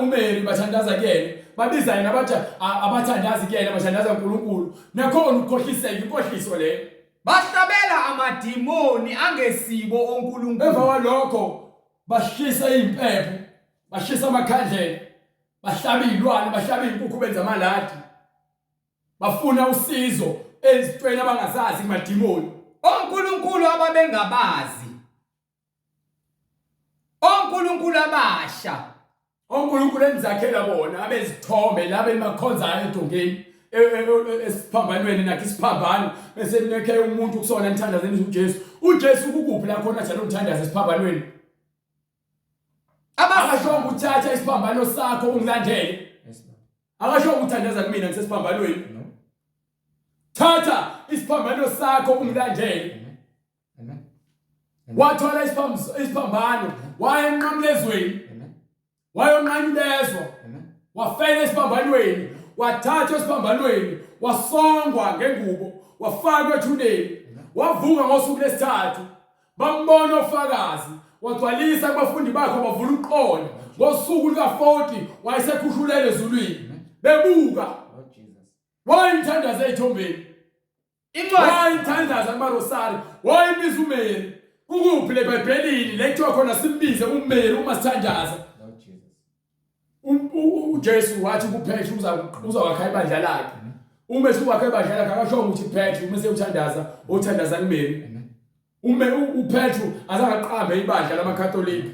uMary bathandaza kuyena babiza yena bathi abathandazi kuyena bathandaza uNkulunkulu nakhona ukhohliseka inkohliso le
bahlabela amadimoni angesibo onkulunkulu
emva kwalokho bashisa impepho bashisa amakhandlela bahlaba izilwane bahlaba inkukhu benza amaladi bafuna usizo ezintweni abangazazi kumadimoni
onkulunkulu ababengabazi onkulunkulu abasha
onkulunkulu enzakhela bona abezithombe laba emakhonzayo edongeni esiphambanweni nakho isiphambano bese nekhe umuntu kusona nithandazeni uJesu uJesu kukuphi la khona njalo umthandaza esiphambanweni akasho ukuthatha isiphambano sakho ungilandele akasho ukuthandaza kumina ngisesiphambanweni thatha isiphambano sakho ungilandele wathola isiphambano waya emnqamlezweni wayonqanyulezwa wafela esiphambanweni wathatha esiphambanweni wasongwa ngengubo wafakwa ethuneni wavuka ngosuku lesithathu bambona ofakazi wagcwalisa abafundi bakhe bavula uqola ngosuku lika40 wayesekhushulele ezulwini bebuka wayithandaza ezithombeni wayithandaza kumarosari wayibiza uMary kukuphi le eBhayibhelini lekuthiwa khona simbize uMary uma sithandaza uJesu wathi kuPetru uzawakha ibandla lakhe uma esewakha ibandla lakhe akasho ukuthi Petru uma uthandaza kuMary uPetru azangaqambe ibandla lamaKatolika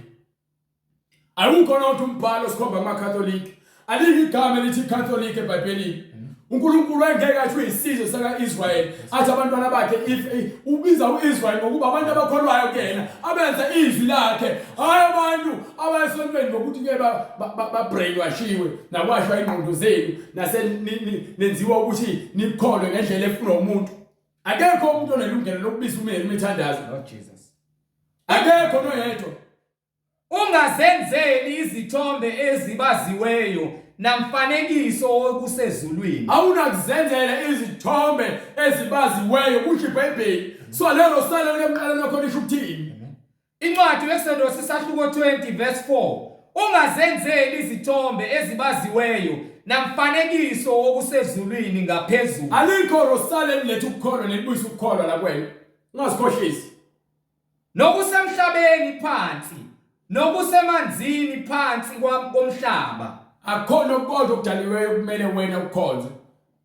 awukho nokuthi umbhalo sikhomba kumaKatolika alikho igama elithi Catholic eBhayibhelini uNkulunkulu engeke athi uyisizwe saka-Israyeli athi abantwana bakhe ubiza uIsrael ngokuba abantu abakholwayo kuyena abenza izwi lakhe hayi abantu abayesontweni ngokuthi ke brainwashiwe nakwashwa ingqondo zenu nenziwa ukuthi nikholwe ngendlela efunwa umuntu akekho umuntu onelungelo lokubiza uMary umithandazo akekho noyedwa
ungazenzeli izithombe ezibaziweyo namfanekiso okusezulwini
awunakuzenzela izithombe ezibaziweyo kusho iBhayibheli so lelo sala lemqala lokho lisho ukuthini
incwadi yeExodus isahluko 20 verse 4 ungazenzeli izithombe ezibaziweyo namfanekiso okusezulwini ngaphezulu
alikho rosale lethu ukukholwa nelibuyisa ukukholwa la kwena ungasikhohlisi
nokusemhlabeni phansi nokusemanzini phansi komhlaba
akhona kodwa okudaliweyo kumele wena ukhonze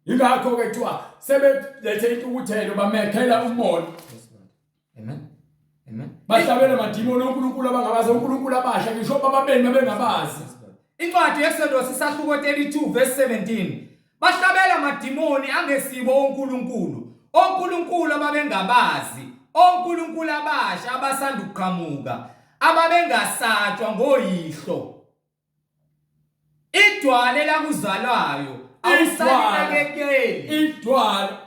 ingakho ke kuthiwa sebelethe intukuthelo bamekhela umoya
amen
bahlabela amadimoni oNkulunkulu abangabazi oNkulunkulu abasha ngisho bababeni bengabazi
incwadi yeExodus isahluko 32 verse 17 bahlabela amadimoni angesibo oNkulunkulu ababengabazi oNkulunkulu abasha abasanda ukuqhamuka ababengasatshwa ngoyihlo idwala elakuzalayo awusalinakekeli
idwala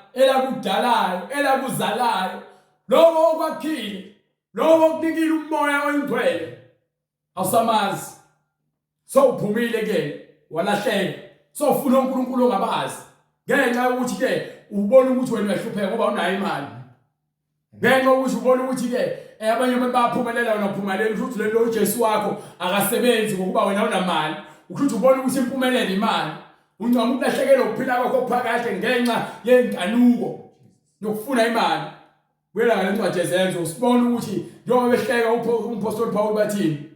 elakuzalayo lokho okwakhile lokho okunikile umoya oyingcwele awusamazi sowuphumile ke walahleka sowufuna uNkulunkulu ongabazi ngenxa yokuthi ke ubona ukuthi wena uyahlupheka ngoba unayo imali ngenxa yokuthi ubona ukuthi ke abanye abantu bayaphumelela wena uphumelela ukuthi lo Jesu wakho akasebenzi ngokuba wena unamali ukuthi ubona ukuthi impumelelo imali uncoma ukulahlekelwa ukuphila kwakho okuphakade ngenxa yenkanuko nokufuna imali wena ngale ncwadi ezenzo usibona ukuthi njengoba behleka umpostoli Paul bathini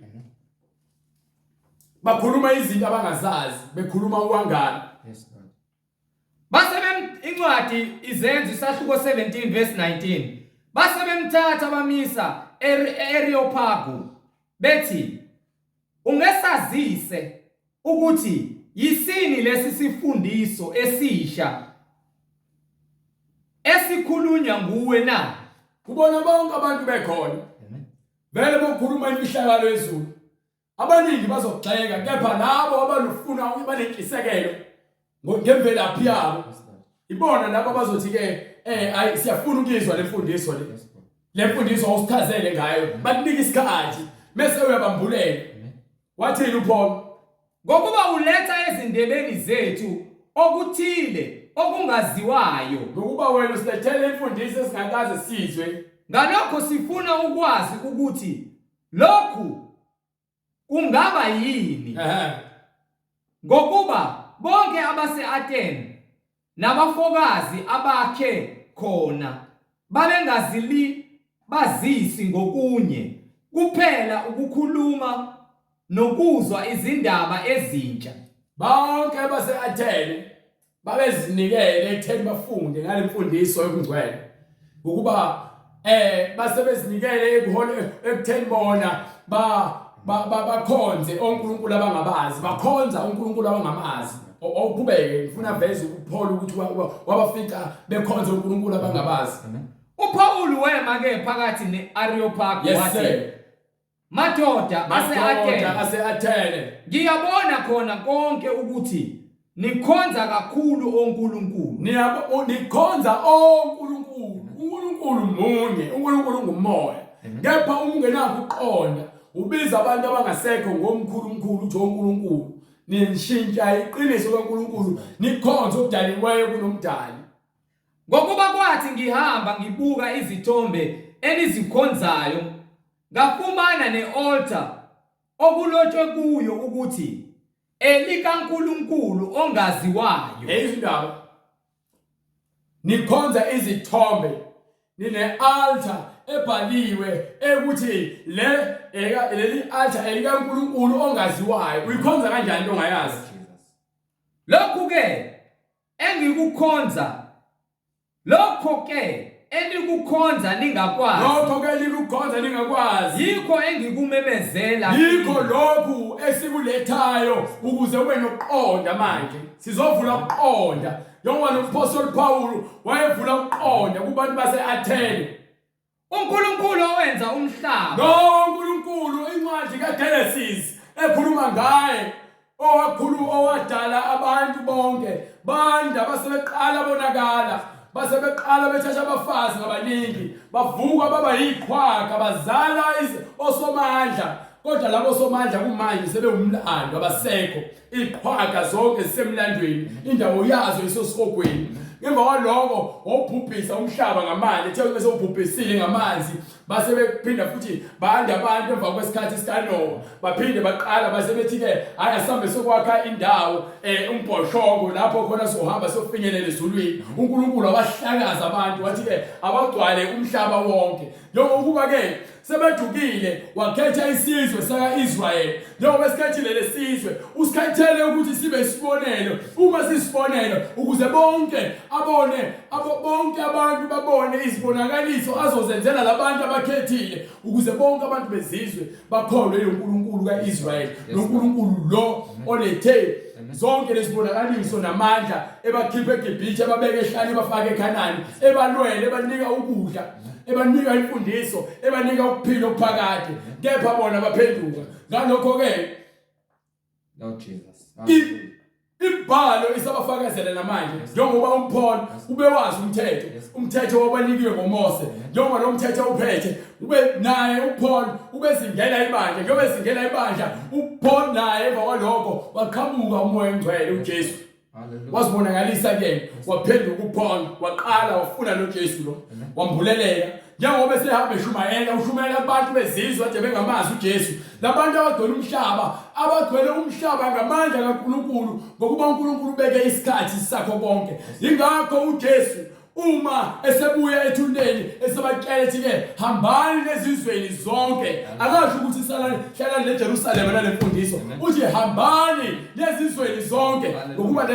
bakhuluma izinto abangazazi bekhuluma ukwangana
incwadi izenzo isahluko 17 verse 19 base bemthatha bamisa Areopagu bethi ungesazise ukuthi yisini lesi sifundiso esisha esikhulunywa nguwe na
kubona bonke abantu bekhona vele bokhuluma imihlakalo yezulu abaningi bazogxeka kepha labo abanofuna banenkisekelo ngemvelaphi yabo ibona labo bazothi ke siyafuna ukuzwa lemfundiso le lemfundiso usichazele ngayo bakunika isikhathi bese uyabambulela wathini uPaul
ngokuba uletha ezindebeni zethu okuthile okungaziwayo
ngokuba wena usilethele imfundiso esingakaze sizwe
ngalokho sifuna ukwazi ukuthi lokhu kungaba yini ngokuba bonke abase-Athene nabafokazi abakhe khona babengazili bazisi ngokunye kuphela ukukhuluma nokuzwa izindaba ezintsha
bonke base-Athene babezinikele ekutheni bafunde ngale mfundiso yokungcwele ukuba basebezinikele ekutheni bona bakhonze onkulunkulu abangabazi bakhonza uNkulunkulu abangamazi okubeke ngifuna veze uPaul ukuthi wabafica bekhonza uNkulunkulu abangabazi
uPaul wema ke phakathi neAreopagi wathi madoda
ase-Athene
ngiyabona khona konke ukuthi nikhonza kakhulu onkulunkulu
nikhonza onkulunkulu uNkulunkulu munye uNkulunkulu ngumoya kepha ungenakho uqonda ubiza abantu abangasekho ngomkhulunkulu uthi onkulunkulu nishintsha iqiniso kaNkulunkulu nikhonza okudaliweyo kunomdali
ngokuba kwathi ngihamba ngibuka izithombe enizikhonzayo ngafumana ne-altar okulotshwe kuyo ukuthi likaNkulunkulu ongaziwayo
izindaba nikhonza izithombe nine-altar ebhaliwe ukuthi leli altar likaNkulunkulu ongaziwayo uyikhonza kanjani ongayazi
lokho ke engikukhonza enikukhonza ningakwazi yikho engikumemezela
yikho lokhu esikulethayo ukuze ube nokuqonda manje sizovula ukuqonda njengoba noApostle Paul wayevula ukuqonda kubantu base-Athene
uNkulunkulu owenza umhlaba
noNkulunkulu incwadi kaGenesis ekhuluma ngaye owadala abantu bonke banda basebeqala bonakala basebeqala bethatha abafazi ngabaningi bavuka baba yiqhwaga bazala osomandla kodwa labo somandla kumanje sebewumlando abasekho iqhwaga zonke zisemlandweni indawo yazo isosihogweni ngemva kwaloko wawubhubhisa umhlaba ngamanzi ethe bese ubhubhisile ngamanzi base bephinda futhi banda abantu emva kwesikhathi sikaNoah baphinde baqala base bethi ke ayasambe sokwakha indawo umbhoshongo lapho khona sohamba sofinyelela ezulwini uNkulunkulu abahlakaza abantu wathi ke abagcwale umhlaba wonke njengokuba ke sebedukile wakhetha isizwe saka-Israyeli njengoba esikhethile lesizwe usikhethele ukuthi sibe isibonelo uma sisibonelo ukuze bonke bonke abantu babone izibonakaliso azozenzela labantu abakhethile ukuze bonke abantu bezizwe bakholwe uNkulunkulu kaIsrayeli noNkulunkulu lo olethe zonke lesibonakaliso namandla ebakhiphe eGibhithe babeke ehlane bafake eKhanani ebalwele ebanika ukudla ebanika imfundiso ebanika ukuphila okuphakade kepha bona baphenduka ngalokho ke
Lord Jesus
ibhalo isabafakazela namanje njengoba uPaul ubewazi umthetho wabanikiwe ngoMose njengoba lo mthetho uphethe ube naye uPaul ubezingela ibandla njengoba ezingela ibandla uPaul naye emva kwalokho waqhamuka umoya engcwele uJesu wasibonakalisa ke waphenduka uPaul waqala wafuna noJesu lo wambuleleka njengoba esehamba ushumayela abantu bezizwe ade bengamazi uJesu labantu abagcwele umhlaba ngamandla kaNkulunkulu ngokuba uNkulunkulu ubeke isikhathi sakho konke ingakho uJesu uma esebuya ethuneni esebaqela ethi ke hambani nezizweni zonke akasho ukuthi hlala leJerusalem nalemfundiso uthi hambani nezizweni zonke ngokuba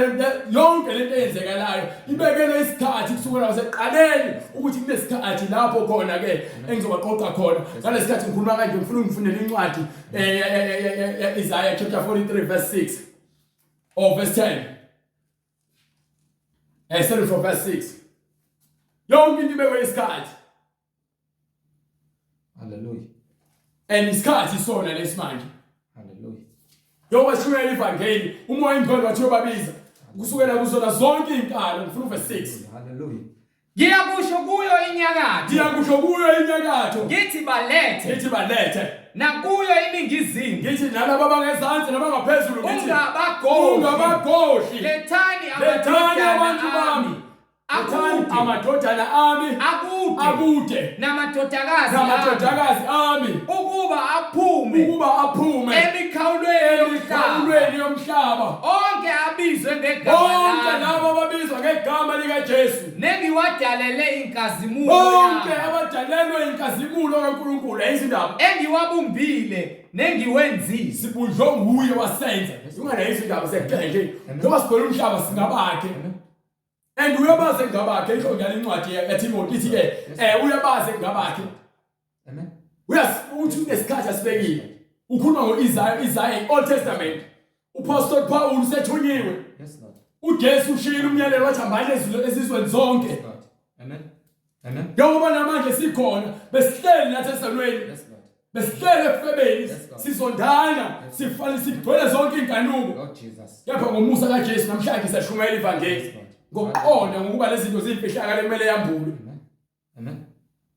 yonke lento eyenzekalayo ibekele isikhathi kusukela kwaseqaleni ukuthi kunesikhathi lapho khona ke engizobaqoqa khona ngalesikhathi ngikhuluma kanje ngifuna ungifundele incwadi Isaiah chapter 43 verse 6 or verse 10 starting from verse 6 yonke into ibekwe isikhathi
hallelujah
and isikhathi sona lesimanje
hallelujah
njengoba shumayela ivangeli umoya engcwele wathi uyobabiza kusukela kuzona zonke inkalo ngifuna verse 6
hallelujah ngiyakusho kuyo inyakatho
Ndiyakusho kuyo inyakatho.
Ngithi balethe.
Ngithi balethe.
Nakuyo iningizimu.
Ngithi nalabo abangezansi nabangaphezulu ngithi
ungabagoshi. Lethani
abantu bami. Amadodana ami akude namadodakazi ami ukuba aphume emikhawulweni yomhlaba
onke abizwe ngegama
onke labo ababizwa ngegama lika Jesu
nengiwadalele inkazimulo
bonke abadalelwe inkazimulo kaNkulunkulu izindaba
engiwabumbile nengiwenzile
sibunjwe nguye wasenza ungane izindaba sekhenje ngoba sibona umhlaba singabakhe. And uyabaze ngabakhe isho njalo incwadi yaTimothy ithi ke uyabaze ngabakhe.
Amen.
Uthi nesikhathi asibekile. Ukhuluma ngoIsaiah Old Testament. UPaul Paul usethunyiwe.
Yes Lord.
uJesu ushilo umyalelo wathi hambani ezizweni zonke.
Amen. Amen.
Ngoba namanje sikhona besihleli nathi esalweni.
Yes Lord.
Besihleli efebeni sizondana sifale sigcwele zonke inkanuko.
Lord Jesus.
Kepha ngomusa kaJesu namhlanje siyashumayela ivangeli. Ngokuqonda ngokuba lezi zinto zimfihlakala kumele yambulwe.
Amen.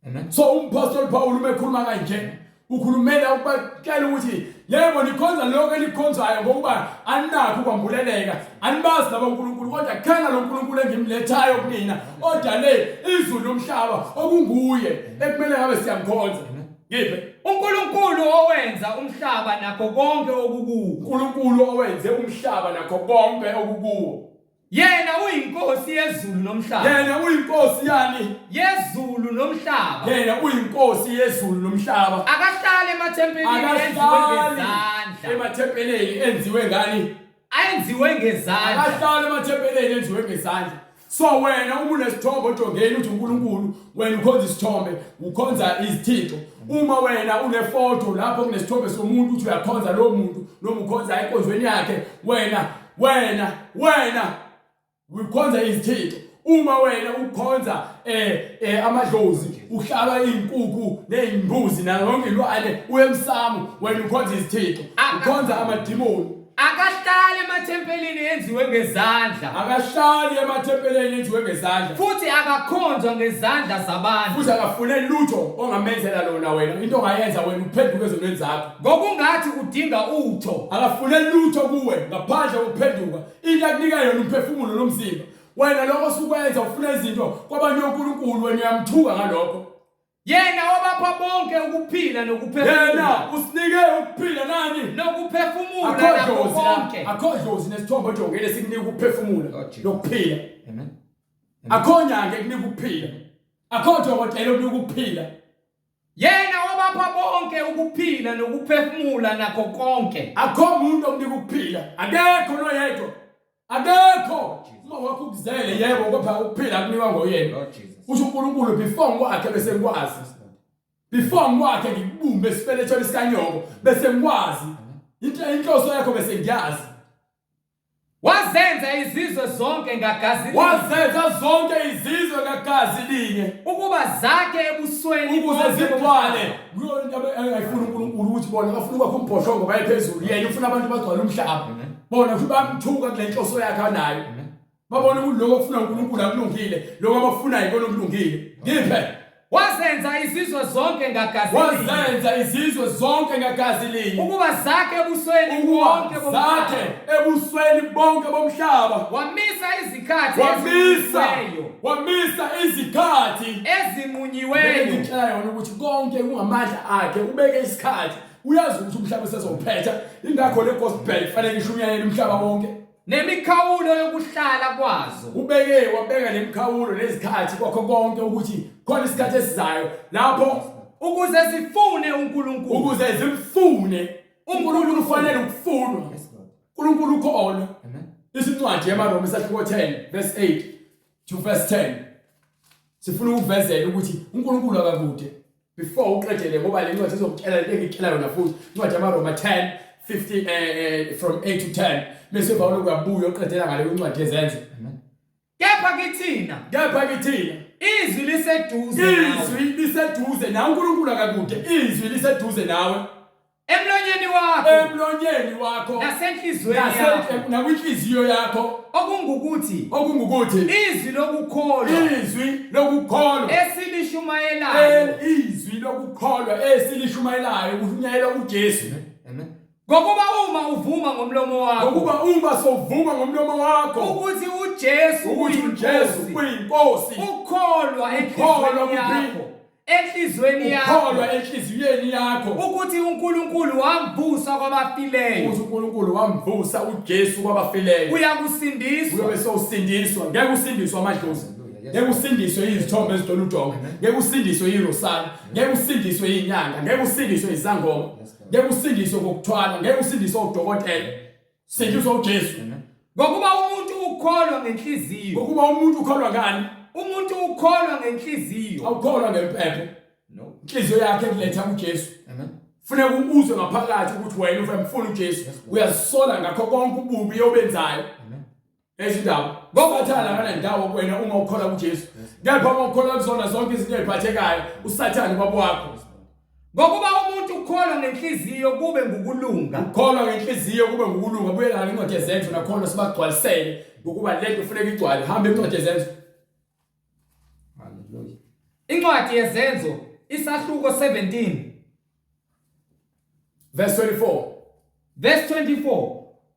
Amen.
So umpostoli Paul umekhuluma kanje ukhulumela ukubakela ukuthi yebo nikhonza lokho elikhonzayo ngokuba anakho ukwambuleleka anibazi labaNkulunkulu kodwa khona lo nkulunkulu engimlethayo kunina odale izulu nomhlaba okunguye ekumele ngabe siyamkhonza. Ngiphe
uNkulunkulu owenza umhlaba nakho konke okukuwo.
uNkulunkulu owenze umhlaba nakho konke okukuwo.
Yena uyinkosi yezulu nomhlaba.
Yena uyinkosi yani
yezulu nomhlaba.
Yena uyinkosi yezulu nomhlaba.
Akahlali emathempelini enziwe ngani? Enziwe ngezandla.
Akahlali emathempelini enziwe ngezandla. So wena uma unesithombe ojongeni uthi uNkulunkulu wena ukhonza isithombe ukhonza izithixo. Uma wena unefoto lapho kunesithombe somuntu uthi uyakhonza lo muntu noma ukhonza enkonzweni yakhe wena ukhonza izithixo. Uma wena ukhonza amadlozi uhlaba izinkukhu nezimbuzi nazonke ilwane uyemsamo wena ukhonza izithixo ukhonza amadimoni.
Akahlali emathempelini enziwe ngezandla.
Akahlali emathempelini enziwe ngezandla.
Futhi akakhonzwa ngezandla zabantu.
Futhi akafuneli lutho ongamenzela lona wena. Into ongayenza wena uphenduke ezonweni zakho.
Ngokungathi udinga utho.
Akafuneli lutho kuwe ngaphandle kokuphenduka. Into akunika yona umphefumulo nomzimba. Wena lokho sukwenza ufuna izinto kwabanye uNkulunkulu wena uyamthuka ngalokho.
Yena wabapha bonke ukuphila nokuphefumula.
Yena usinike ukuphila nani?
Nokuphefumula nakho konke.
Akhodlozi nesithombe ojongene sikunika ukuphefumula nokuphila.
Amen.
Akhonyange kunika ukuphila. Akhodokotela okunika ukuphila.
Yena wabapha bonke ukuphila nokuphefumula nakho konke.
Akho umuntu okunika ukuphila. Akekho noyedwa. Akekho. Uma wakho ukuzele yebo kodwa ukuphila kunikwa ngoyena. Usho uNkulunkulu before kwakhe bese ngikwazi. Before kwakhe ngikubumbe esipelethweni sikanyoko bese ngikwazi. Inhloso yakho bese ngiyazi.
Wazenza izizwe zonke ngagazi linye.
Wazenza zonke izizwe ngagazi linye.
Ukuba zakhe ebusweni
ukuze zigcwale. Ayifuna uNkulunkulu ukuthi bona bafuna kwakho umbhoshongo bayiphezulu. Yena ufuna abantu bagcwala umhlaba. Bona futhi bamthuka kule nhloso yakhe anayo. Babona ukuthi lokho okufuna uNkulunkulu akulungile, lokho abafunayo ikona okulungile. Ngiphe
wazenza izizwe zonke ngagazi linye.
Wazenza izizwe zonke ngagazi linye.
Ukuba zakhe ebusweni bonke bomhlaba.
Zakhe ebusweni bonke bomhlaba.
Wamisa izikhathi
wamisa izikhathi
ezinqunyiweyo.
Ngicela yona ukuthi konke kungamandla akhe ubeke isikhathi. Uyazi ukuthi umhlaba usezophetha. Ingakho le gospel kufanele ishunyayele umhlaba wonke.
Nemikhawulo yokuhlala kwazo.
Wabeka nemikhawulo nezikhathi kwakho konke ukuthi khona isikhathi esizayo lapho
ukuze sifune uNkulunkulu.
Ukuze zimfune uNkulunkulu ufanele ukufunwa. uNkulunkulu ukhona.
Amen.
Isincwadi yamaroma isahluko 10 verse 8 to verse 10. Sifuna ukuvezela ukuthi uNkulunkulu akakude. Before uqedele ngoba le ncwadi izokutshela engikutshela yona futhi incwadi yamaroma 10:50 from 8 to 10. Bese Paulo kuyabuya oqedela ngale incwadi yezenzo.
Amen. Kepha kithina izwi liseduze
nawe uNkulunkulu akakude izwi liseduze nawe emlonyeni wakho
nasenhlizweni yakho
nakwinhliziyo yakho
okungukuthi izwi lokukholwa
esilishumayelayo kushunyayela uJesu.
ngokuba uma uvuma ngomlomo wakho ukuthi uJesu
uyinkosi
ukholwa enhlizweni yakho ukuthi uNkulunkulu wamvusa kwabafileyo uyakusindiswa
uyobe sowusindiswa. Ngeke usindiswe amadlozi, ngeke usindiswe izithombe ezidala ujonga, ngeke usindiswe irosana, ngeke usindiswe inyanga, ngeke usindiswe izangoma, ngeke usindiswe ngokuthwala, ngeke usindiswe udokotela. Sindiswa uJesu.
ngokuba umuntu ukholwa ngani? Umuntu ukholwa ngenhliziyo.
Awukholwa ngempepho.
No.
Inhliziyo yakhe kuletha uJesu.
Amen.
Funeka uzwe ngaphakathi ukuthi wena ufuna uJesu. Uyazisola ngakho konke ububi obenzayo.
Amen.
Ezindaba. Ngokuthanda ngale ndawo wena uma ukholwa kuJesu. Kepha uma ukholwa kuzona zonke izinto eziphathekayo, uSathane babo wakho.
ngokuba umuntu ukholwa ngenhliziyo kube ngukulunga.
Ukholwa ngenhliziyo kube ngukulunga. Buyela incwadi yezenzo nakhona sibagcwalisele ngokuba lento kufanele igcwale. Hamba incwadi yezenzo.
Hallelujah. Incwadi yezenzo isahluko 17
verse 24.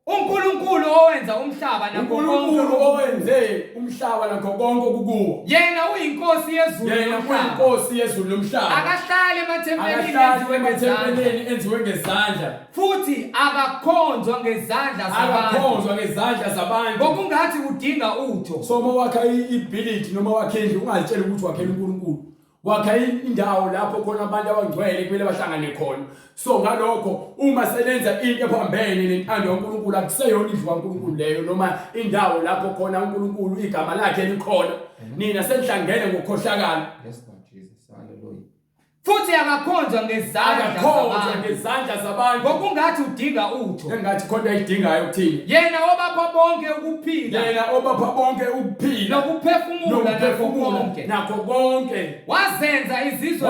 uNkulunkulu owenza umhlaba
nakho konke okukuwo.
Yena uyinkosi yezulu nomhlaba. Akahlali emathempelini
enziwe ngezandla.
Futhi akakhonzwa ngezandla zabantu. Ngokungathi udinga utho.
So uma wakha ibhilidi noma wakha indlu ungalitshela ukuthi wakhela uNkulunkulu. Wakha indawo lapho khona abantu abangcwele kumele bahlangane khona. So ngalokho uma selenza into ephambene nentando kaNkulunkulu akuseyona indlu kaNkulunkulu leyo noma indawo lapho khona uNkulunkulu igama lakhe likhona. Nina senihlangene ngokukhohlakala.
Yes Lord Jesus. Hallelujah. Futhi akakhonzwa ngezandla zabantu. Ngokungathi udinga utho.
Engathi khona ayidingayo ukuthini.
Yena obapha bonke ukuphila. Nokuphefumula
nakho konke.
Wazenza izizwe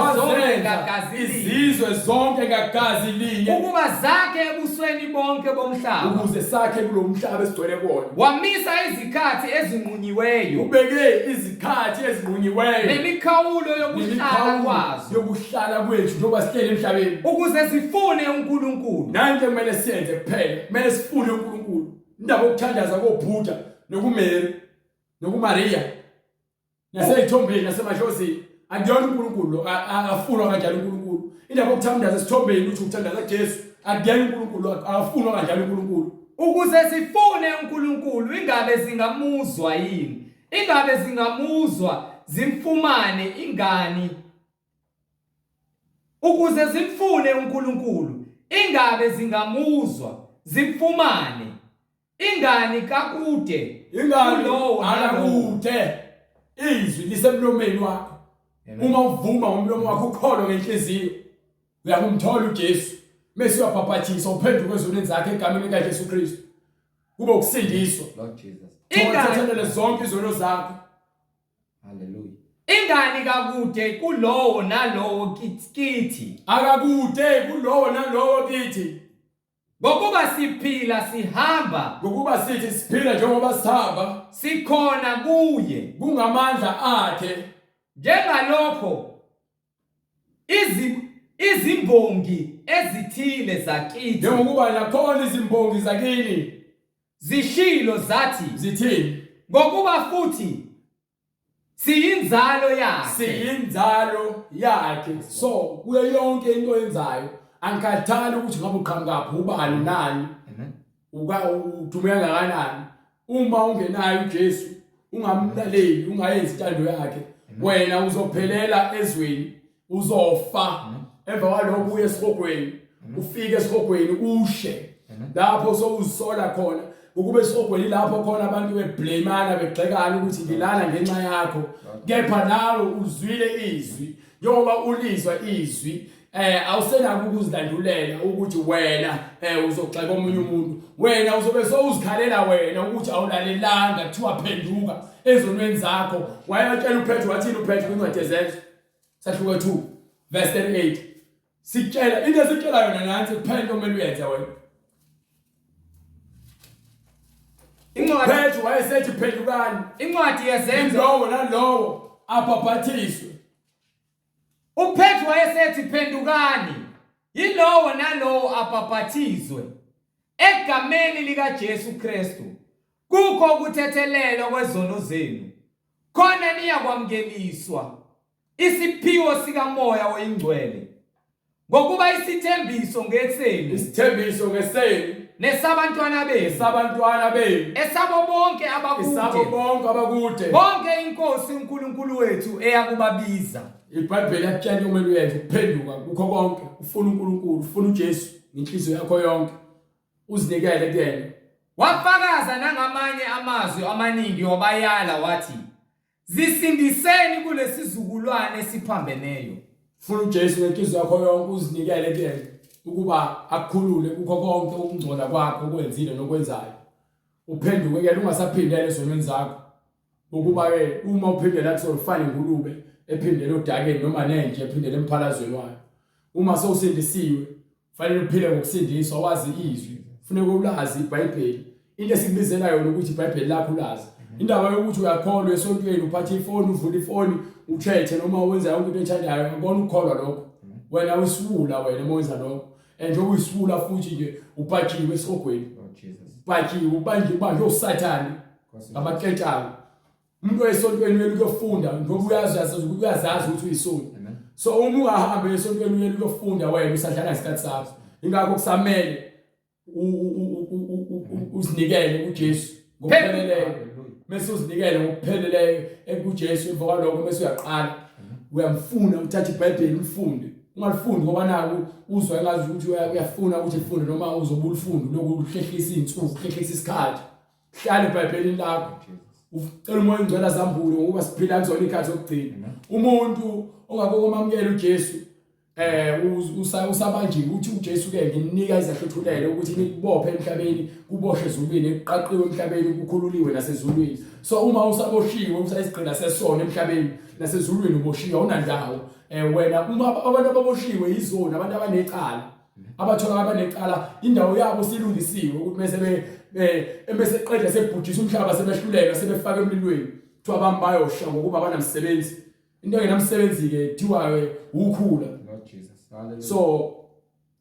zonke ngagazi linye. Ukuba zakhe ebusweni bonke bomhlaba.
Ukuze sakhe kulo mhlaba esigcwele kuwona.
Wamisa izikhathi ezinqunyiweyo.
Ubeke izikhathi ezinqunyiweyo.
Nemikhawulo yokuhlala kwazo.
Hlala kwethu njengoba sihlele emhlabeni
ukuze sifune uNkulunkulu.
Nanke kumele siyenze kuphela. Kumele sifune uNkulunkulu. Indaba yokuthandaza koBuddha nokuMary nokuMaria naseyithombeni nasemadlozini akuyona uNkulunkulu akafunwa kanjalo uNkulunkulu. Indaba yokuthandaza esithombeni uthi ukuthandaza kuJesu akuyena uNkulunkulu akafunwa kanjalo uNkulunkulu.
Ukuze sifune uNkulunkulu ingabe singamuzwa yini? Ingabe singamuzwa zimfumane ingani? Ukuze zimfune uNkulunkulu ingabe zingamuzwa zimfumane ingani kakude
lowo akakude izwi lisemlomeni wakho. Uma uvuma ngomlomo wakho ukholwa ngenhliziyo uyakumthola uJesu bese uyabhabhathisa uphenduke ezonweni zakhe egameni likaJesu Kristu kube ukusindiswa.
Lord Jesus.
Ingani zonke izono zakho.
Hallelujah. Ingani kakude kulowo nalowo kithi.
Akakude kulowo nalowo kithi.
Ngokuba siphila sihamba.
Ngokuba sithi siphila njengoba sihamba.
Sikhona kuye.
Kungamandla akhe.
Njengalokho izimbongi ezithile zakithi.
Njengokuba nakhona izimbongi zakini.
Zishilo zathi.
Zithini?
Ngokuba futhi siyinzalo yakhe. So kuyo yonke into oyenzayo angikhathali ukuthi ngabe uqhamuka ubani nani. Udumeka kangakanani. Uma ungenayo uJesu ungamlaleli ungayenzi intando yakhe wena uzophelela ezweni uzofa. Emva kwalokho uye esihogweni ufike esihogweni ushe lapho sokuzisola khona. Ukube esihogweni lapho khona abantu beblamana begxekana ukuthi ngilana ngenxa yakho. Kepha nawe uzwile izwi njengoba ulizwa izwi awusenako ukuzilandulela ukuthi wena uzogxeka omunye umuntu. Wena uzobe sowuzikhalela wena ukuthi awulalelanga kuthiwa phenduka ezonweni zakho. Wayatshela uPetru wathini uPetru kwincwadi yezenzo sahluko 2 verse 38.
Sikutshela into esikutshela yona nansi kuphela kumele uyenze wena. Phela wayesethi phendukani.
Incwadi yezenzo
Lowo nalowo abhabhathiswe.
uPetru wayesethi phendukani yilowo nalowo abhabhathizwe egameni likaJesu Kristu kukho ukuthethelelwa kwezono zenu khona niyakwamukeliswa isiphiwo sikamoya oyingcwele ngokuba isithembiso ngesenu nesabantwana benu esabo bonke abakude bonke inkosi uNkulunkulu wethu eyakubabiza.
iBhayibheli yakutshela kumele uyenze ukuphenduka kukho konke ufuna uNkulunkulu ufuna uJesu ngenhliziyo yakho yonke uzinikele kuyena.
Wafakaza nangamanye amazwi amaningi wabayala wathi zisindiseni kulesizukulwane esiphambeneyo.
Ufuna uJesu ngenhliziyo yakho yonke uzinikele kuyena ukuba akukhulule kukho konke ukungcola kwakho okwenzile nokwenzayo. Uphenduke ke ungasaphindele ezonweni zakho ukuba ke uma uphindela kusolufane ngulube ephindele odakeni noma nenje ephindele emphalazweni wayo. Uma sowusindisiwe fanele uphile ngokusindiswa wazi izwi. Kufanele ulazi iBhayibheli. Into esikubizela yona ukuthi iBhayibheli lakho ulazi. Indaba yokuthi uyakholwa esontweni uphathe ifoni uvula ifoni uthethe noma wenza yonke into ethandayo akubona ukukholwa lokho. Wena usibula wena emoza lokho. Njengoba uyisibula futhi nje uphatshiwe esogweni. Uphatshiwe ubanje usathane ngamaketshana. Umuntu esontweni uyela ukufunda ngoba uyazazi ukuthi uyisoni. So uma ungahambe esontweni uyela ukufunda wena usadlala isikhathi sakho. Ingakho kusamele uzinikele kuJesu ngokupheleleyo. Mase uzinikele ngokupheleleyo kuJesu emva kwalokho bese uyaqala uyamfuna uthatha iBhayibheli ulifunde. Ungalifundi ngoba naku uzwa engazi ukuthi uyafuna ukuthi ufunde noma uzobuya ufunde lokhu uhlehlisa izinsuku uhlehlisa isikhathi. Hlala iBhayibhelini lakho. Ucela umoya ongcwele azambule ngoba siphila kuzona ikhathi zokugcina. Umuntu ongakokwamukela uJesu usabanjiwe uthi uJesu ke nginika izahluthulelo ukuthi nikubophe emhlabeni kuboshwe ezulwini ekuqaqiwe emhlabeni ukukhululiwe nasezulwini. So uma usaboshiwe usayisigcina sesona emhlabeni nasezulwini uboshiwe unandawo wena uma abantu ababoshiwe izona abantu abanecala abathola abanecala indawo yabo silungisiwe ukuthi mase qedla sebhujisa umhlaba sebehluleka sebefaka emlilweni kuthiwa bambayosha ngokuba abanamsebenzi into engenamsebenzi ke kuthiwa ukhula. So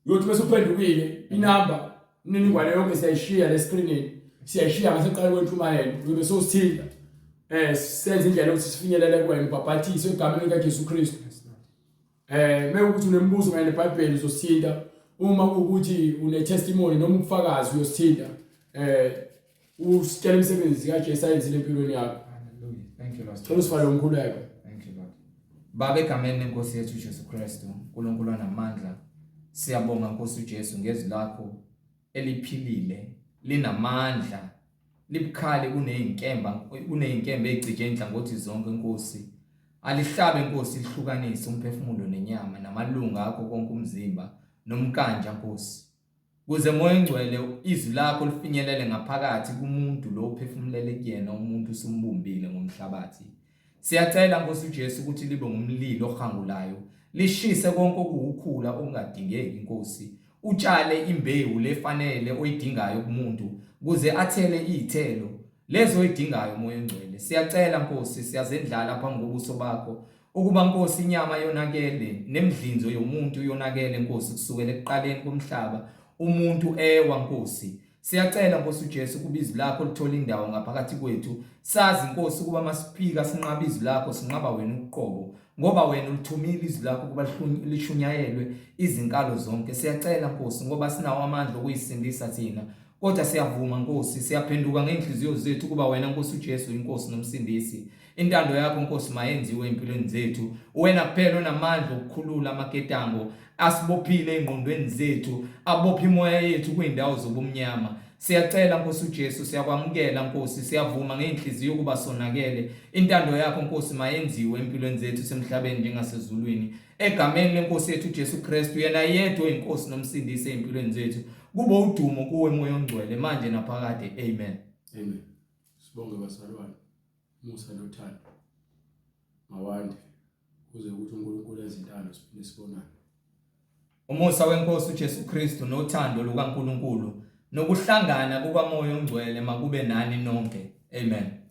yothi bese uphendukile inamba iningwane yonke siyayishiya le screenini siyayishiya ngaseqala kwentumayelo ube sosithinda senze indlela ukuthi sifinyelele kuwena ubhabhathiso egameni likaJesu Kristu. Mekuthi unembuzo ngale iBhayibheli uzosithinda uma ukuthi une testimony noma ubufakazi uyosithinda usitshela imisebenzi kaJesu ayenzile empilweni yakho.
Hallelujah. Thank you Lord.
Cela usifale umkhuleko.
Thank you Lord. Baba egameni lenkosi yethu Jesu Kristu uNkulunkulu onamandla siyabonga Nkosi uJesu ngezwi lakho eliphilile linamandla libukhali kuneyinkemba ezicije enhlangothi zonke Nkosi. Alihlabe Nkosi lihlukanise umphefumulo nenyama namalunga akho konke umzimba nomkanja Nkosi. Kuze moya engcwele izwi lakho lifinyelele ngaphakathi kumuntu lo uphefumulele kuyena umuntu usumbumbile ngomhlabathi. Siyacela Nkosi uJesu ukuthi libe ngumlilo ohangulayo lishise konke okuwukhula okungadingeki Nkosi. Utshale imbewu lefanele oyidingayo kumuntu kuze athele izithelo lezo oyidingayo moya engcwele. Siyacela Nkosi siyazendlala phambi kobuso bakho ukuba Nkosi inyama yonakele nemidlinzo yomuntu yonakele Nkosi kusukela ekuqaleni komhlaba umuntu ewa Nkosi. Siyacela Nkosi uJesu kuba izwi lakho lithola indawo ngaphakathi kwethu. Sazi Nkosi kuba masiphika sinqaba izwi lakho sinqaba wena uqobo ngoba wena ulithumile izwi lakho kuba lishunyayelwe izinkalo zonke. Siyacela Nkosi ngoba sinawo amandla okuyisindisa thina kodwa siyavuma Nkosi siyaphenduka ngenhliziyo zethu kuba wena Nkosi uJesu inkosi nomsindisi. Intando yakho Nkosi mayenziwe empilweni zethu. Wena kuphela onamandla okukhulula amaketango asibophile engqondweni zethu abopha imoya yethu kwindawo zobumnyama. Siyacela Nkosi uJesu siyakwamukela Nkosi siyavuma ngenhliziyo kuba sonakele. Intando yakho Nkosi mayenziwe empilweni zethu semhlabeni njengasezulwini. Egameni lenkosi yethu Jesu Kristu yena yedwa inkosi nomsindisi empilweni zethu. Kuba udumo kuwe moya ongcwele manje naphakade. Amen.
Amen. Sibonge bazalwane. Musa nothando. Mawande kuze ukuthi uNkulunkulu ezintando siphinde sibonane.
Umusa weNkosi uJesu Kristu nothando lukaNkulunkulu nokuhlangana kukaMoya oNgcwele makube nani nonke. Amen.